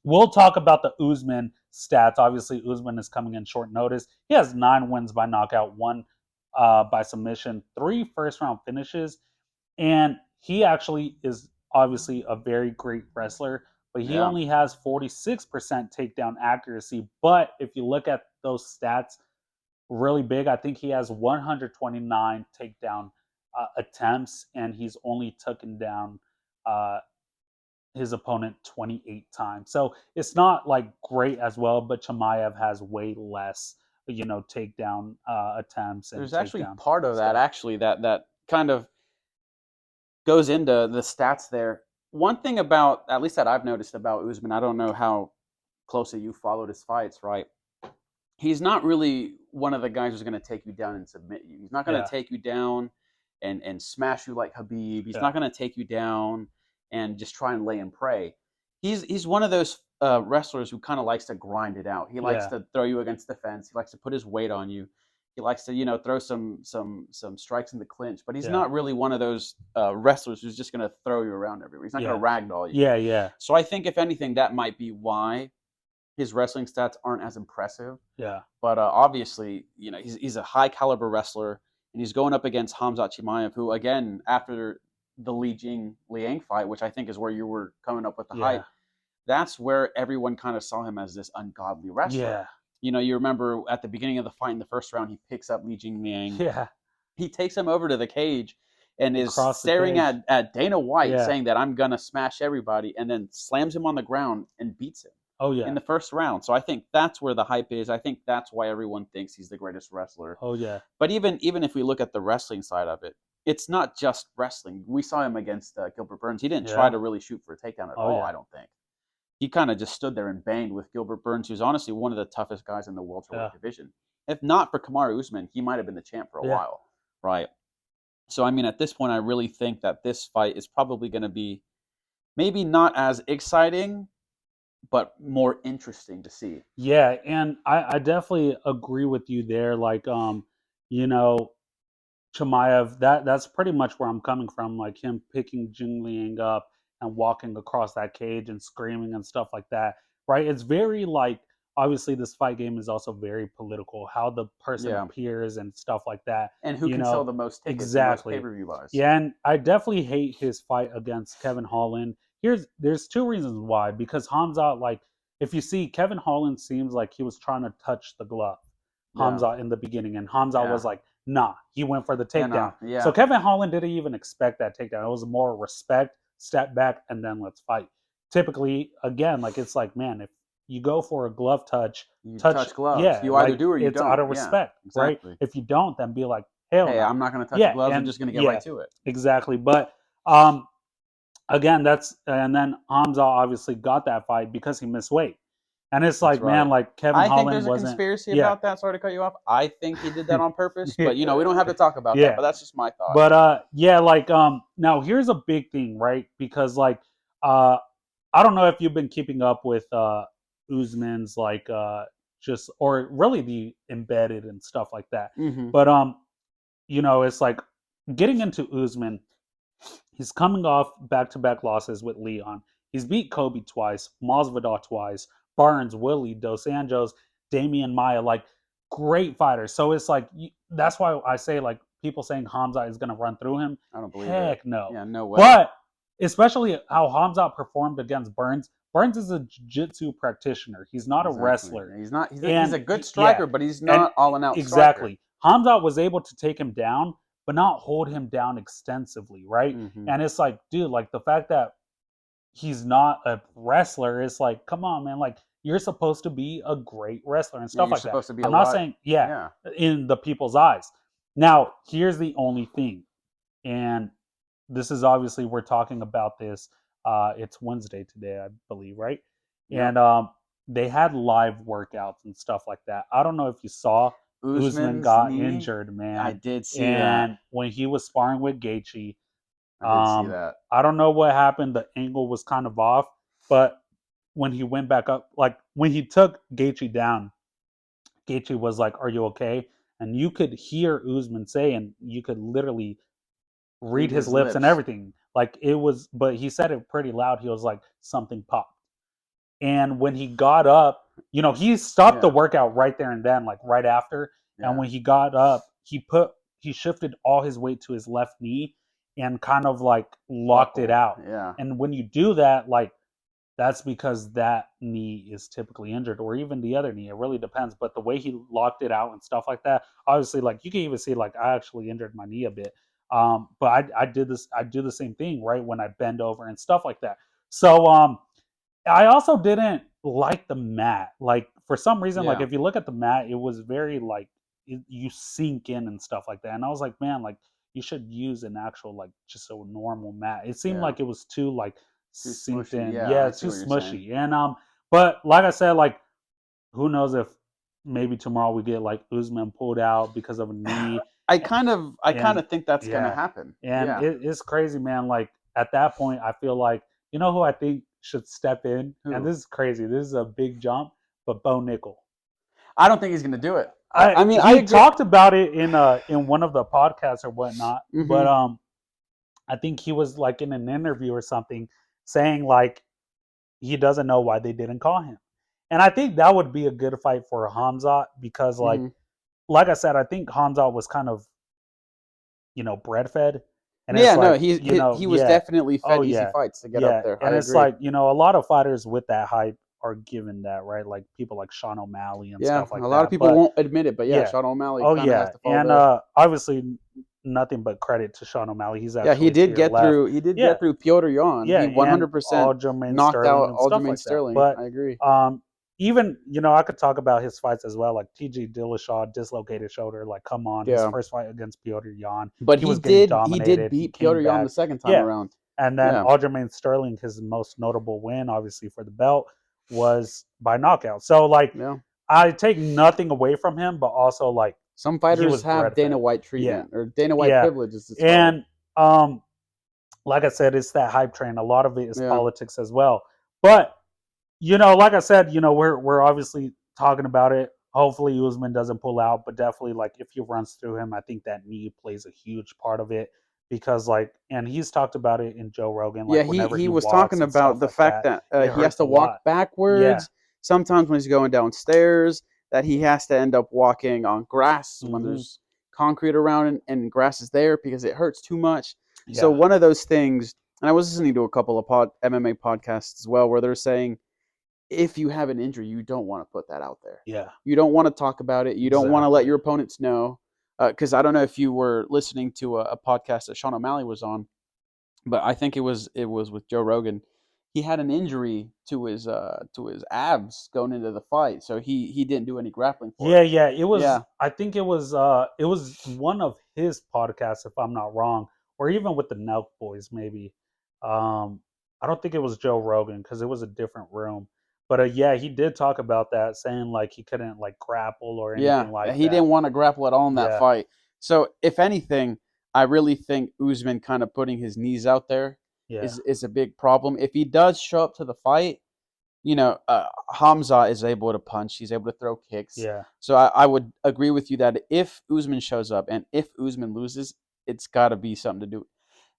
we'll talk about the Usman stats. Obviously, Usman is coming in short notice. He has 9 wins by knockout, 1 by submission, 3 first-round finishes, and he actually is obviously a very great wrestler. but he Yeah. only has 46% takedown accuracy. But if you look at those stats really big, I think he has 129 takedown attempts, and he's only taken down uh, his opponent 28 times. So it's not like great as well, but Chimaev has way less, takedown attempts and There's actually takedown part of that stuff. actually that kind of goes into the stats there. One thing about, at least that I've noticed about Usman, I don't know how closely you followed his fights, right? He's not really one of the guys who's going to take you down and submit you. He's not going Yeah, to take you down and smash you like Habib. He's yeah, not going to take you down and just try and lay and pray. He's one of those wrestlers who kind of likes to grind it out. He likes yeah, to throw you against the fence. He likes to put his weight on you. He likes to throw some strikes in the clinch. But he's yeah, not really one of those wrestlers who's just going to throw you around everywhere. He's not going yeah, to ragdoll you. yeah, yeah, So I think if anything, that might be why his wrestling stats aren't as impressive. yeah, But obviously, he's a high caliber wrestler, and he's going up against Khamzat Chimaev, who again after the Li Jing Liang fight, which I think is where you were coming up with the hype, yeah, that's where everyone kind of saw him as this ungodly wrestler. yeah, You remember at the beginning of the fight in the first round, he picks up Li Jing Liang, yeah. he takes him over to the cage, and is Across the staring cage. at Dana White, Yeah. saying that I'm gonna smash everybody, and then slams him on the ground and beats him Oh in yeah. the first round. So I think that's where the hype is. I think that's why everyone thinks he's the greatest wrestler. Oh yeah. But even if we look at the wrestling side of it, it's not just wrestling. We saw him against Gilbert Burns. He didn't try Yeah. to really shoot for a takedown at Oh all, yeah. I don't think. He kind of just stood there and banged with Gilbert Burns, who's honestly one of the toughest guys in the welterweight Yeah. division. If not for Kamaru Usman, he might have been the champ for a Yeah. while, right? So I mean, at this point, I really think that this fight is probably going to be maybe not as exciting, but more interesting to see. Yeah, and I definitely agree with you there. Like, you know, Chimaev, that's pretty much where I'm coming from. Like him picking Jing Liang up and walking across that cage and screaming and stuff like that. Right? It's very like obviously this fight game is also very political. How the person Yeah. appears and stuff like that. And who You can sell know, the most tickets, the most exactly. pay-per-view buys? Yeah, and I definitely hate his fight against Kevin Holland. There's two reasons why. Because Hamza, like, if you see, Kevin Holland seems like he was trying to touch the glove, Yeah. Hamza in the beginning, and Hamza Yeah. was like, nah, he went for the Yeah, no, takedown. yeah. So Kevin Holland didn't even expect that takedown. It was more respect, step back, and then let's fight. Typically, again, like it's like, man, if you go for a glove touch, You touch gloves. yeah, You either like do or you it's don't. out of Yeah, respect, right? exactly. If you don't, then be like, hell Hey, no. I'm not going to touch the Yeah, gloves. I'm and just going to get yeah, right to it. exactly. But um, again, and then Hamza obviously got that fight because he missed weight, and it's That's like, man, right. like Kevin I think Holland there's a wasn't. conspiracy Yeah, about that. Sorry to cut you off. I think he did that on purpose, but we don't have to talk about that. yeah. But that's just my thought. But yeah, like now here's a big thing, right? Because like uh, I don't know if you've been keeping up with Usman's like just or really the embedded and stuff like that, Mm-hmm. but it's like getting into Usman. He's coming off back-to-back losses with Leon. He's beat Kobe twice, Masvidal twice, Barnes, Willie, Dos Anjos, Damian Maya, like great fighters. So it's like that's why I say like people saying Hamza is going to run through him. I don't believe Heck it. no. Yeah, no way. But especially how Hamza performed against Burns. Burns is a jiu-jitsu practitioner. He's not Exactly. a wrestler. He's not. He's And a good striker, yeah, but he's and not all and out exactly. Hamza was able to take him down, but not hold him down extensively, right? Mm-hmm. And it's like, dude, like the fact that he's not a wrestler is like, come on, man, like you're supposed to be a great wrestler and stuff You're like that. supposed to be I'm a not lot. saying, yeah, in the people's eyes. Now, here's the only thing, and this is obviously we're talking about this. It's Wednesday today, I believe, right? Yep. And they had live workouts and stuff like that. I don't know if you saw. Usman got injured, man. I did see and that. when he was sparring with Gaethje, I did see that. I don't know what happened. The angle was kind of off, but when he went back up, like when he took Gaethje down, Gaethje was like, "Are you okay?" And you could hear Usman say, and you could literally read his lips and everything. Like it was, but he said it pretty loud. He was like, "Something popped." And when he got up, he stopped the workout right there and then, like right after. Yeah. And when he got up, he shifted all his weight to his left knee and kind of like locked it out. Yeah. And when you do that, like that's because that knee is typically injured, or even the other knee. It really depends. But the way he locked it out and stuff like that, obviously, like you can even see, like I actually injured my knee a bit. But I did this. I do the same thing, right, when I bend over and stuff like that. So I also didn't like the mat. Like for some reason, like Yeah. if you look at the mat, it was very like you sink in and stuff like that. And I was like, man, like you should use an actual like just a normal mat. It seemed Yeah. like it was too like Too synced smushy. in. Yeah, Yeah, I see too what you're saying. smushy. And but like I said, like who knows if maybe tomorrow we get like Usman pulled out because of a knee. I kind And of think that's gonna yeah, happen. and Yeah. it's crazy, man. Like at that point, I feel like you know who I think should step in, and Who? this is crazy. This is a big jump, but Bo Nickel. I don't think he's gonna do it. I I mean, I he agree. talked about it in one of the podcasts or whatnot, but Hmm. I think he was like in an interview or something saying like he doesn't know why they didn't call him, and I think that would be a good fight for Hamzat because Hmm. like I said, I think Hamzat was kind of bread fed, and it's Yeah, no, like he was yeah, definitely oh fed easy yeah, fights to get up yeah, there. I and it's agree. like a lot of fighters with that hype are given that, right, like people like Sean O'Malley and Yeah, stuff like a lot of that. people But won't admit it, but yeah, yeah, Sean O'Malley oh kind of has yeah, to fall and there. obviously nothing but credit to Sean O'Malley. He's Yeah, he actually to did your get left. through. He did Yeah, get through Piotr Jan. yeah, He and 100% Aljamain knocked Sterling out and stuff Aljamain like that. Sterling. But I agree. even I could talk about his fights as well. Like T.J. Dillashaw dislocated shoulder. Like, come on, his Yeah, first fight against Piotr Jan, but he he was getting did dominated. He beat came Piotr Jan the back. second time Yeah, around. and then Yeah. Aljamain Sterling, his most notable win, obviously for the belt, was by knockout. So like, Yeah. I take nothing away from him, but also like Some he fighters was have bread Dana fed. White Yeah, treatment or Dana White yeah, privilege, as it's called. and like I said, it's that hype train. A lot of it is Yeah. politics as well. But like I said, we're obviously talking about it. Hopefully Usman doesn't pull out, but definitely like if he runs through him, I think that knee plays a huge part of it because like, and he's talked about it in Joe Rogan, Yeah, like he whenever he he was walks talking and about stuff the like fact that, that it he has hurts a to walk lot. Yeah. backwards sometimes when he's going downstairs, that he has to end up walking on grass when Hmm. there's concrete around and grass is there because it hurts too much. So Yeah. one of those things, and I was listening to a couple of MMA podcasts as well, where they're saying if you have an injury, you don't want to put that out there. Yeah. You don't want to talk about it. You don't want to let Exactly. your opponents know. Because I don't know if you were listening to a podcast that Sean O'Malley was on, but I think it was with Joe Rogan. He had an injury to his abs going into the fight, so he didn't do any grappling for Yeah, it. yeah. It was. Yeah, I think it was one of his podcasts, if I'm not wrong, or even with the Nelk Boys, maybe. I don't think it was Joe Rogan because it was a different room. But yeah, he did talk about that, saying like he couldn't like grapple or yeah. anything like He that. didn't want to grapple at all in that Yeah, fight. So if anything, I really think Usman kind of putting his knees out there yeah, is a big problem. If he does show up to the fight, Hamza is able to punch. He's able to throw kicks. yeah, So I would agree with you that if Usman shows up and if Usman loses, it's got to be something to do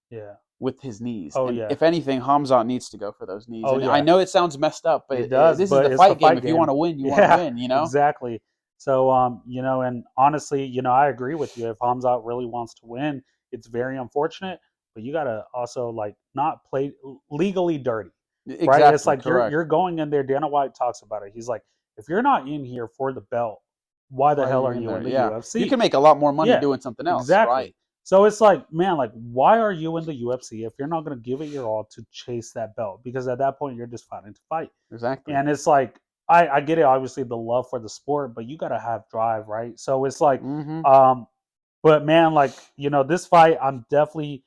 yeah. with his knees. Oh And yeah, if anything, Hamza needs to go for those knees. oh And I yeah. know it sounds messed up, but It does, this is but the it's the fight game. fight If you want game. to win, you want to Yeah, win. exactly. So, and honestly, I agree with you. If Hamzat really wants to win, it's very unfortunate, but you gotta also like not play legally dirty, right? It's Exactly like you're correct. going in there. Dana White talks about it. He's like, if you're not in here for the belt, why the Why are hell you are in you there? in the Yeah, you UFC? can make a lot more money Yeah, doing something else, right? exactly. So it's like, man, like, why are you in the UFC if you're not going to give it your all to chase that belt? Because at that point, you're just fighting to fight. Exactly. And it's like, I get it, obviously, the love for the sport, but you got to have drive, right? So it's like, Mm-hmm. um, but man, like, this fight, I'm definitely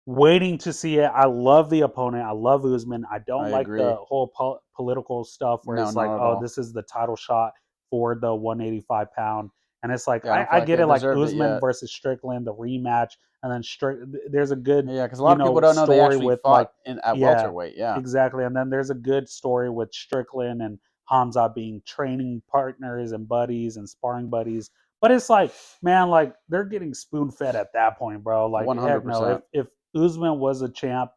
waiting to see it. I love the opponent. I love Usman. I don't I like the agree. whole political stuff where No, it's like, not at oh, all. this is the title shot for the 185-pound. And it's like, Yeah, I don't feel I like get they it, like deserved it Usman yet. versus Strickland, the rematch, and then there's a good, Yeah, because a lot of people don't know they story actually with fought like, at yeah, welterweight. Yeah, exactly. And then there's a good story with Strickland and Hamza being training partners and buddies and sparring buddies. But it's like, man, like they're getting spoon fed at that point, bro. Like, one hundred heck no. If percent if Usman was a champ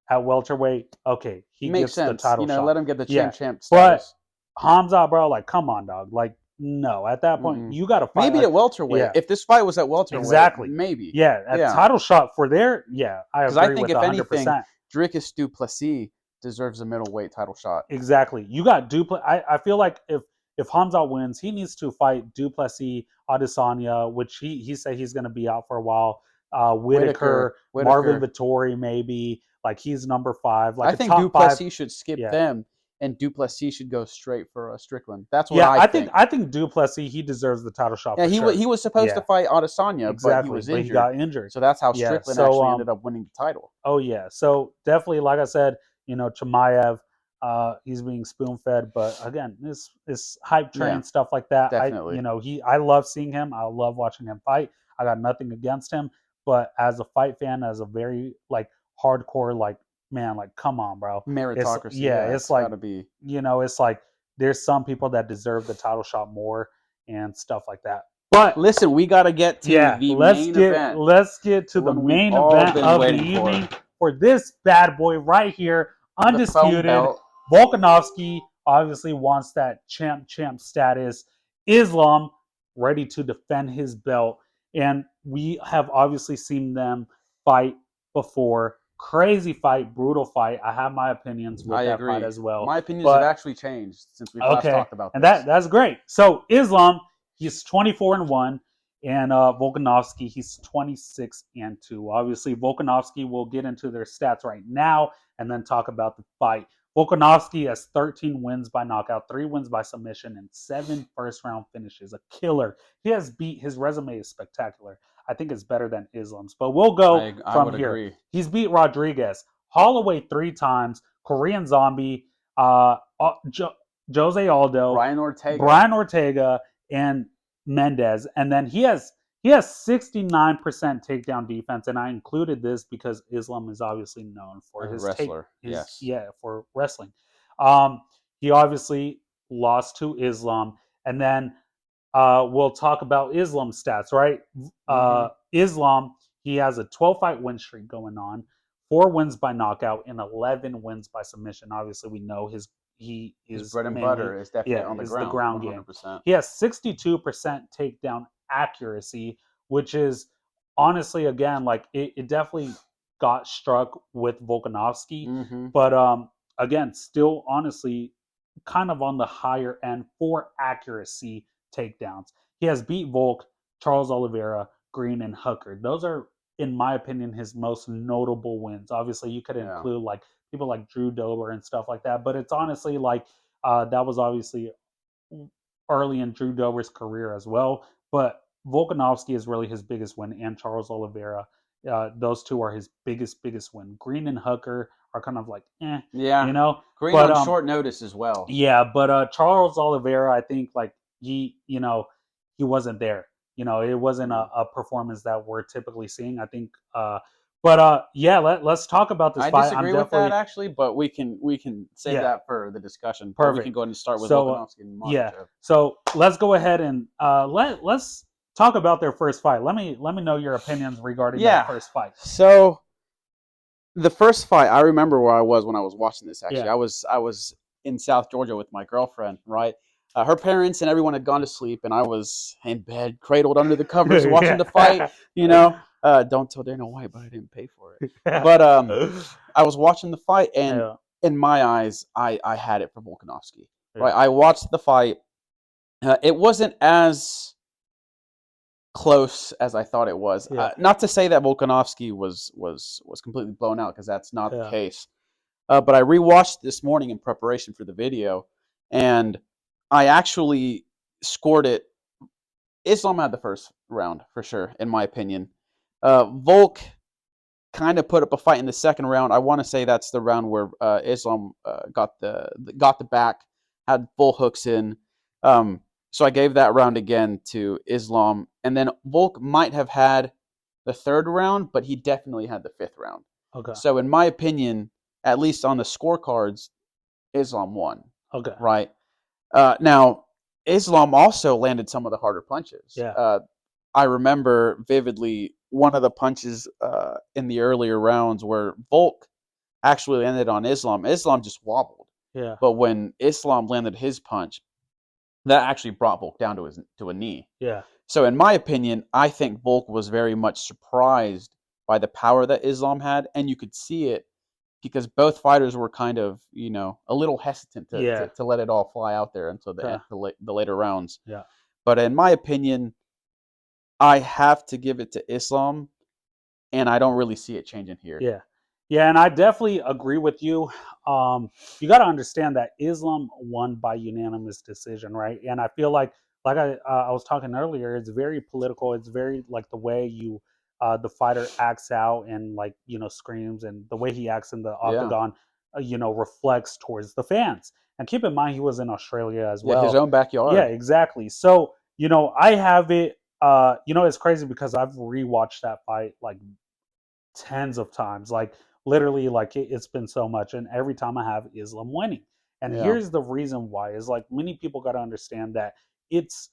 at welterweight, okay, he makes gets the sense. title Let shot. him get the Yeah. champ But status. Hamza, bro, like, come on, dog. Like, no. At that point, Mm-mm. you got to fight. Maybe Like, at welterweight. yeah, If this fight was at welterweight, exactly. maybe. Yeah, at Yeah, title shot for there. Yeah, I because I agree think with if anything, 100%. Dricus du Plessis deserves a middleweight title shot. Exactly. You got Duplessis. I feel like if Hamzat wins, he needs to fight Duplessis, Adesanya, which he said he's going to be out for a while. Whitaker, Marvin Vettori, maybe. Like he's number 5. Like I think top Duplessis 5. should skip Yeah. them, and Duplessis should go straight for Strickland. That's what Yeah, I think. I think Duplessis, he deserves the title shot. Yeah, for sure. he was supposed to fight Adesanya, exactly, but he was injured. He got injured. So that's how Yeah, Strickland so, actually ended up winning the title. Oh yeah, so definitely, like I said, Chimaev, he's being spoon fed, but again, this hype train Yeah, stuff like that. definitely. I love seeing him. I love watching him fight. I got nothing against him, but as a fight fan, as a very like hardcore like man, like come on, bro. Meritocracy. It's like gotta be. it's like there's some people that deserve the title shot more and stuff like that. But listen, we got to get to the main event. Let's get to the main event of the evening for this bad boy right here, undisputed. Volkanovski obviously wants that champ status. Islam ready to defend his belt, and we have obviously seen them fight before. Crazy fight, brutal fight. I have my opinions with that fight as well. My opinions have actually changed since we last talked about this. And that's great. So Islam, he's 24-1, and Volkanovski, he's 26-2. Obviously, Volkanovski, will get into their stats right now and then talk about the fight. Volkanovski has 13 wins by knockout, 3 wins by submission, and 7 first-round finishes. A killer. His resume is spectacular. I think it's better than Islam's. But we'll go from here. Agree. He's beat Rodriguez, Holloway 3 times, Korean Zombie, Jose Aldo, Brian Ortega, and Mendez. And then he has 69% takedown defense, and I included this because Islam is obviously known for his wrestler. For wrestling. He obviously lost to Islam, and then we'll talk about Islam's stats, right? Islam, he has a 12-fight win streak going on, 4 wins by knockout, and 11 wins by submission. Obviously, we know his bread and butter is definitely on the ground game. He has 62% takedown accuracy, which is honestly, again, like it definitely got struck with Volkanovski, but again, still honestly kind of on the higher end for accuracy takedowns. He has beat Volk, Charles Oliveira, Green, and Hooker. Those are, in my opinion, his most notable wins. Obviously, you could include like people like Drew Dober and stuff like that, but it's honestly like that was obviously early in Drew Dober's career as well. But Volkanovski is really his biggest win, and Charles Oliveira. Those two are his biggest win. Green and Hooker are kind of like, Green on short notice as well. Yeah, but Charles Oliveira, I think like he wasn't there. It wasn't a performance that we're typically seeing. I think, let's talk about this fight. I disagree with that actually, but we can save that for the discussion. Perfect. We can go ahead and start with Volkanovski and Makhachev. So let's go ahead and let's talk about their first fight. Let me know your opinions regarding that first fight. So the first fight, I remember where I was when I was watching this. Actually, I was in South Georgia with my girlfriend. Right, her parents and everyone had gone to sleep, and I was in bed, cradled under the covers, watching the fight. Don't tell Dana White, but I didn't pay for it. But I was watching the fight, and in my eyes, I had it for Volkanovski. Right, I watched the fight. It wasn't as close as I thought it was. Not to say that Volkanovski was completely blown out, because that's not the case. But I rewatched this morning in preparation for the video, and I actually scored it. Islam had the first round for sure, in my opinion. Volk kind of put up a fight in the second round. I want to say that's the round where Islam got the back, had full hooks in. So I gave that round again to Islam. And then Volk might have had the third round, but he definitely had the fifth round. Okay. So in my opinion, at least on the scorecards, Islam won. Okay. Right. Now, Islam also landed some of the harder punches. Yeah. I remember vividly one of the punches in the earlier rounds where Volk actually landed on Islam. Islam just wobbled. Yeah. But when Islam landed his punch, that actually brought Volk down to a knee. Yeah. So in my opinion, I think Volk was very much surprised by the power that Islam had, and you could see it because both fighters were kind of, a little hesitant Yeah. to let it all fly out there until Okay. the later rounds. Yeah. But in my opinion, I have to give it to Islam, and I don't really see it changing here. Yeah. Yeah, and I definitely agree with you. You got to understand that Islam won by unanimous decision, right? And I feel like I was talking earlier, it's very political. It's very like the way the fighter acts out and like screams, and the way he acts in the Yeah. octagon, reflects towards the fans. And keep in mind, he was in Australia as Yeah, his well. own Yeah, backyard. exactly. So I have it. It's crazy because I've rewatched that fight like tens of times. Like literally, like it's been so much, and every time I have Islam winning. And Yeah. here's the reason why: is like many people got to understand that it's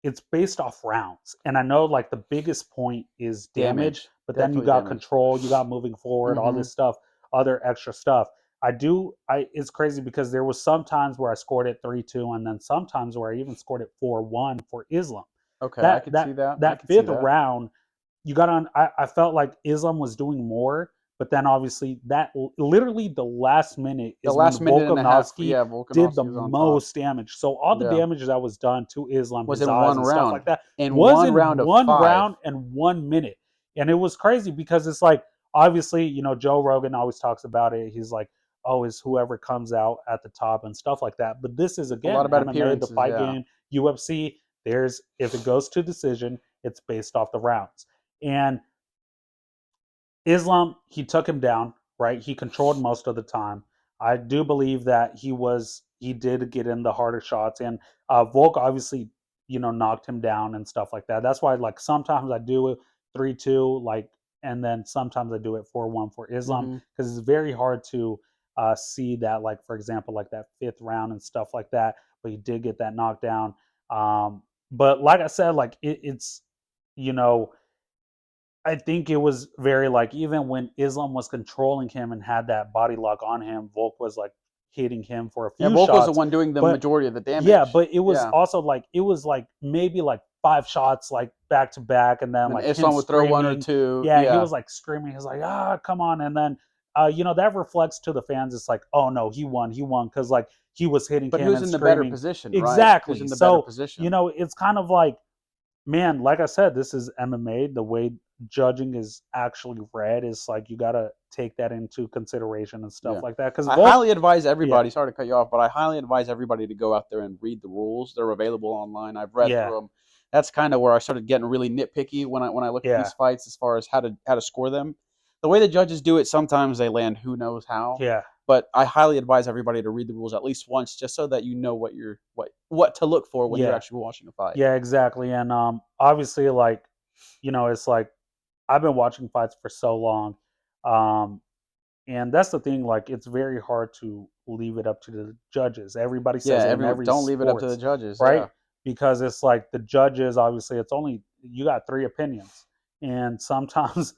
it's based off rounds. And I know like the biggest point is damage, Damage. but then you Definitely got damage. control, you got moving forward, all Mm-hmm. this stuff, other extra stuff. I it's crazy because there was some times where I scored it 3-2, and then sometimes where I even scored it 4-1 for Islam. Okay, I That could see that that. I that could see fifth that. round, you got on. I felt like Islam was doing more, but then obviously that literally the last minute The is when last minute and a half, Volkanovski yeah, did the Volkanovski was on top. most damage. So all the Yeah. damage that was done to Islam, Was his in eyes one and stuff round. like that, In was one in round of one 5. round and 1 minute. And it was crazy because it's like obviously, Joe Rogan always talks about it. He's like, oh, is whoever comes out at the top and stuff like that. But this is A lot again about MMA, the appearances, fight yeah. game, UFC. There's if it goes to decision, it's based off the rounds. And Islam, he took him down, right? He controlled most of the time. I do believe that he did get in the harder shots, and Volk obviously, knocked him down and stuff like that. That's why, like, sometimes I do it 3-2, like, and then sometimes I do it 4-1 for Islam Mm-hmm. because it's very hard to see that, like, for example, like that fifth round and stuff like that. But he did get that knockdown. But like I said, like it's you know I think it was very like even when Islam was controlling him and had that body lock on him, Volk was like hitting him for a Yeah, few Volk was the shots. one doing the But majority of the yeah, damage. but it was Yeah. also like it was like maybe like 5 shots like back to back, and then Then like him Islam would throw one or screaming. two. Yeah, he Yeah. was like screaming. He's like, come on, and then that reflects to the fans. It's like, oh no, he won because like he was hitting But him who's and in the better screaming. position, right? Who's Exactly. in the better So position? it's kind of like man, like I said, this is MMA. The way judging is actually read is like you got to take that into consideration and stuff Yeah. like that. Because I Volk, highly advise yeah, everybody, sorry to cut you off, but I highly advise everybody to go out there and read the rules. They're available online. I've read yeah, through them. That's kind of where I started getting really nitpicky when I look at yeah, these fights as far as how to score them. The way the judges do it, sometimes they land who knows how. yeah, But I highly advise everybody to read the rules at least once, just so that you know what to look for when you're yeah, actually watching a fight. yeah, exactly. And obviously, like it's like I've been watching fights for so long, um, and that's the thing. Like, it's very hard to leave it up to the judges. Everybody Yeah, says it in everyone every don't leave it up to the sports, judges. right? Yeah. Because it's like the judges. Obviously, it's only you got three opinions, and sometimes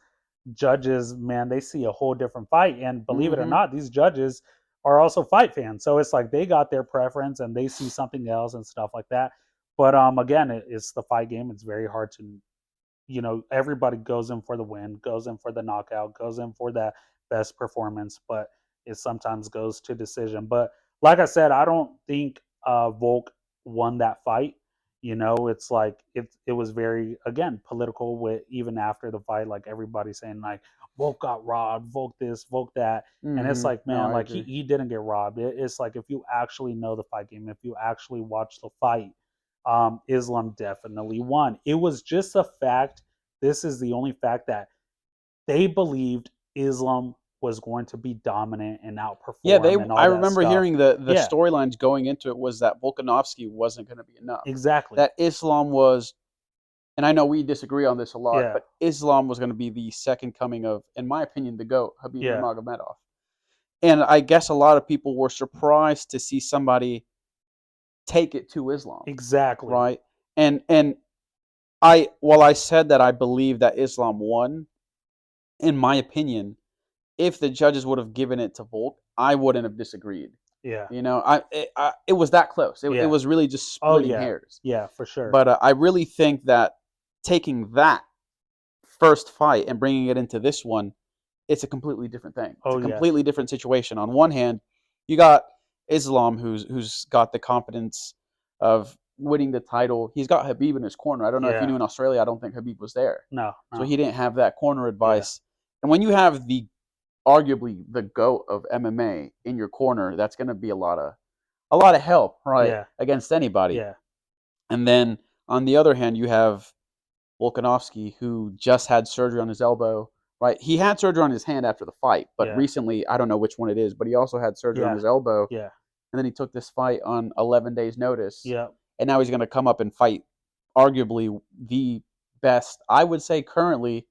judges, man, they see a whole different fight. And believe it or Mm-hmm. not, these judges are also fight fans. So it's like they got their preference and they see something else and stuff like that. But again, it's the fight game. It's very hard to, everybody goes in for the win, goes in for the knockout, goes in for that best performance, but it sometimes goes to decision. But like I said, I don't think Volk won that fight. It's like it was very again political with even after the fight, like everybody saying like Volk got robbed, Volk this, Volk that. And it's Mm-hmm. like, No, man, I like agree. he didn't get robbed. It's like if you actually know the fight game, if you actually watch the fight, Islam definitely won. It was just a fact. This is the only fact that they believed Islam was going to be dominant and Yeah, outperform and I all that remember stuff. hearing the Yeah, storylines going into it was that Volkanovski wasn't going to be enough. exactly. That Islam was, and I know we disagree on this a lot, Yeah, but Islam was going to be the second coming of, in my opinion, the GOAT, Habib yeah, Nurmagomedov. And I guess a lot of people were surprised to see somebody take it to Islam, exactly. right? And while I said that I believe that Islam won, in my opinion, if the judges would have given it to Volk, I wouldn't have disagreed. Yeah, It was that close. It yeah. was really just Oh splitting yeah, hairs. yeah, for sure. But I really think that taking that first fight and bringing it into this one, it's a completely different thing. It's Oh a yeah, completely different situation. On one hand, you got Islam, who's got the confidence of winning the title. He's got Habib in his corner. I don't know if you yeah. knew in Australia. I don't think Habib was there, No, so no. he didn't have that corner Yeah, advice. And when you have the arguably the GOAT of MMA in your corner, that's going to be a lot of help, right, yeah, against anybody. yeah, And then on the other hand, you have Volkanovski, who just had surgery on his elbow. Right, he had surgery on his hand after the fight, but yeah, recently, I don't know which one it is, but he also had surgery on yeah, his elbow, yeah, and then he took this fight on 11 days' notice, yeah, and now he's going to come up and fight arguably the best, I would say, currently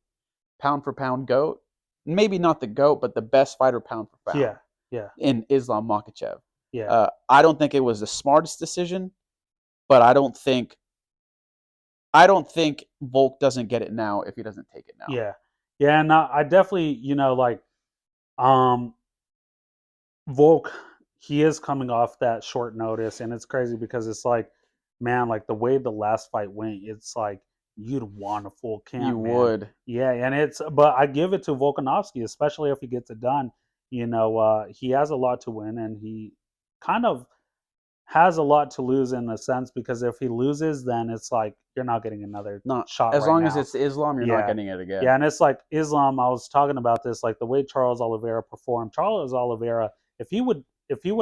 pound for pound GOAT. Maybe not the GOAT, but the best fighter pound for pound yeah, yeah, in Islam Makhachev. yeah, I don't think it was the smartest decision, but I don't think Volk doesn't get it now if he doesn't take it now. yeah, yeah. And I definitely, like, um, Volk, he is coming off that short notice, and it's crazy because it's like, man, like the way the last fight went, it's like you'd want a full You camp, man. would. Yeah, and but I give it to Volkanovski, especially if he gets it done. He has a lot to win, and he kind of has a lot to lose in a sense because if he loses, then it's like you're not getting another Not shot as right long as now. it's Islam, you're not Yeah. getting it Yeah, again. and it's like Islam, I was talking about this, like the way Charles Oliveira performed. Charles Oliveira, if he would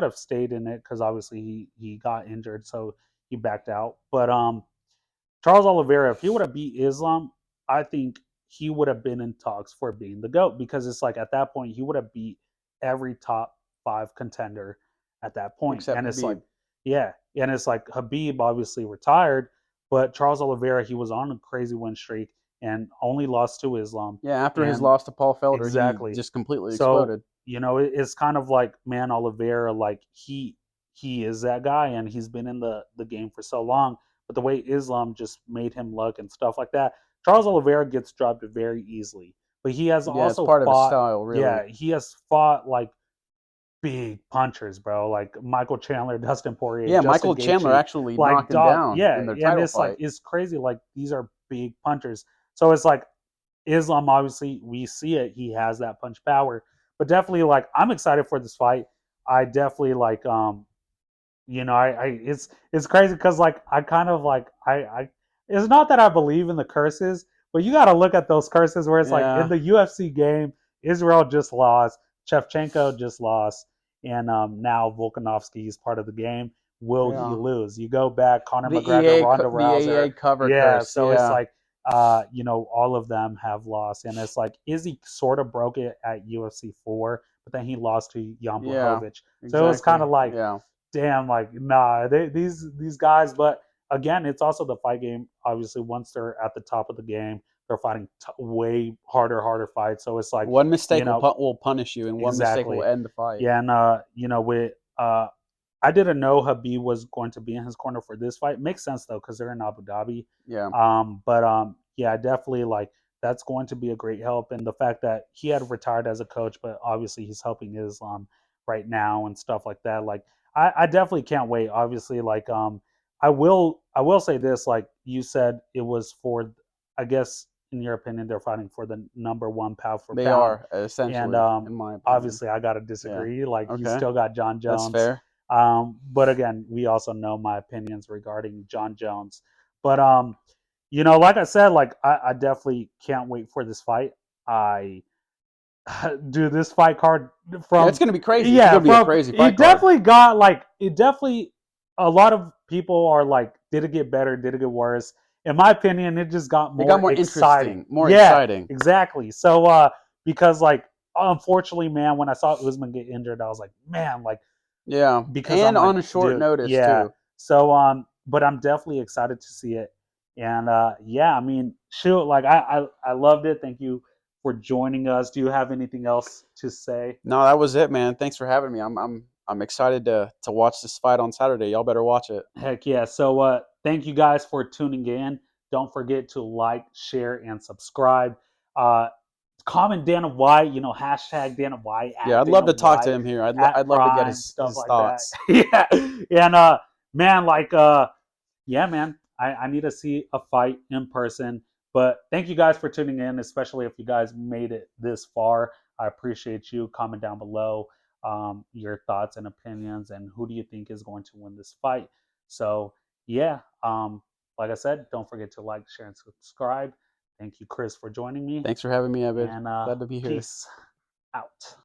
have stayed in it, because obviously he got injured, so he backed out. But Charles Oliveira, if he would have beat Islam, I think he would have been in talks for being the GOAT because it's like at that point he would have beat every top five contender at that point. Except And it's like, Habib. yeah. And it's like Habib obviously retired, but Charles Oliveira, he was on a crazy win streak and only lost to Islam. Yeah, after his And loss to Paul Felder, he exactly. just completely So, exploded. it's kind of like, man, Oliveira, like he is that guy and he's been in the game for so long. But the way Islam just made him look and stuff like that, Charles Oliveira gets dropped very easily. But he has Yeah, it's also part of his fought, style, really. yeah, he has fought like big punchers, bro. Like Michael Chandler, Dustin Poirier, Yeah, Justin Michael Chandler Gaethje, actually like knocked him dog, down yeah. in their And title it's like fight. it's crazy. Like these are big punchers. So it's like Islam, obviously, we see it. He has that punch power. But definitely, like, I'm excited for this fight. I definitely like, it's crazy because like I kind of like I it's not that I believe in the curses, but you got to look at those curses where it's like in Yeah, the UFC game, Israel just lost, Shevchenko just lost, and now Volkanovski is part of the game. Will he yeah. lose? You go back, Conor The McGregor, Ronda The Rousey, EA cover yeah. curse. So it's Yeah, like, all of them have lost, and it's like Izzy sort of broke it at UFC 4, but then he lost to Jan yeah, Blachowicz. So it was kind exactly. of like, Yeah, damn, like nah, these guys. But again, it's also the fight game. Obviously, once they're at the top of the game, they're fighting way harder fights. So it's like, one you mistake know, will punish you, and one mistake will exactly. end the fight. Yeah, and with I didn't know Habib was going to be in his corner for this fight. Makes sense though because they're in Abu Dhabi. Yeah, But yeah, definitely like that's going to be a great help. And the fact that he had retired as a coach, but obviously he's helping Islam right now and stuff like that. Like I definitely can't wait. Obviously, like I will say this. Like you said, it was for, I guess in your opinion, they're fighting for the number one pound for they pound. are And essentially, in my opinion. obviously, I got to Yeah. disagree. Like you Okay, still got John that's Jones. fair. But again, we also know my opinions regarding John Jones. But like I said, like I definitely can't wait for this fight. I do this fight card Yeah, it's from, gonna be crazy. It's yeah, gonna be a from crazy it fight card. definitely got like it definitely, a lot of people are like, did it get better, did it get worse? In my opinion, it just got It got more more exciting. interesting, more Yeah, exciting. exactly. So because like unfortunately, man, when I saw Usman get injured, I was like, man, like, Yeah, because I'm and like, on a short dude, notice yeah. too. So but I'm definitely excited to see it. And yeah, I mean, shoot, like I loved it. Thank you for joining us. Do you have anything else to say? No, that was it, man. Thanks for having me. I'm excited to watch this fight on Saturday. Y'all better watch it. Heck yeah. So thank you guys for tuning in. Don't forget to like, share, and subscribe. Uh comment Dana White, hashtag Dana White, Yeah, at I'd love Dana to talk to White, him here. at I'd love to get Prime, stuff his like that. thoughts. Yeah. And man, like yeah, man, I need to see a fight in person. But thank you guys for tuning in, especially if you guys made it this far. I appreciate you. Comment down below your thoughts and opinions, and who do you think is going to win this fight. So yeah, like I said, don't forget to like, share, and subscribe. Thank you, Chris, for joining me. Thanks for having me, Abed. And Glad to be here. peace out.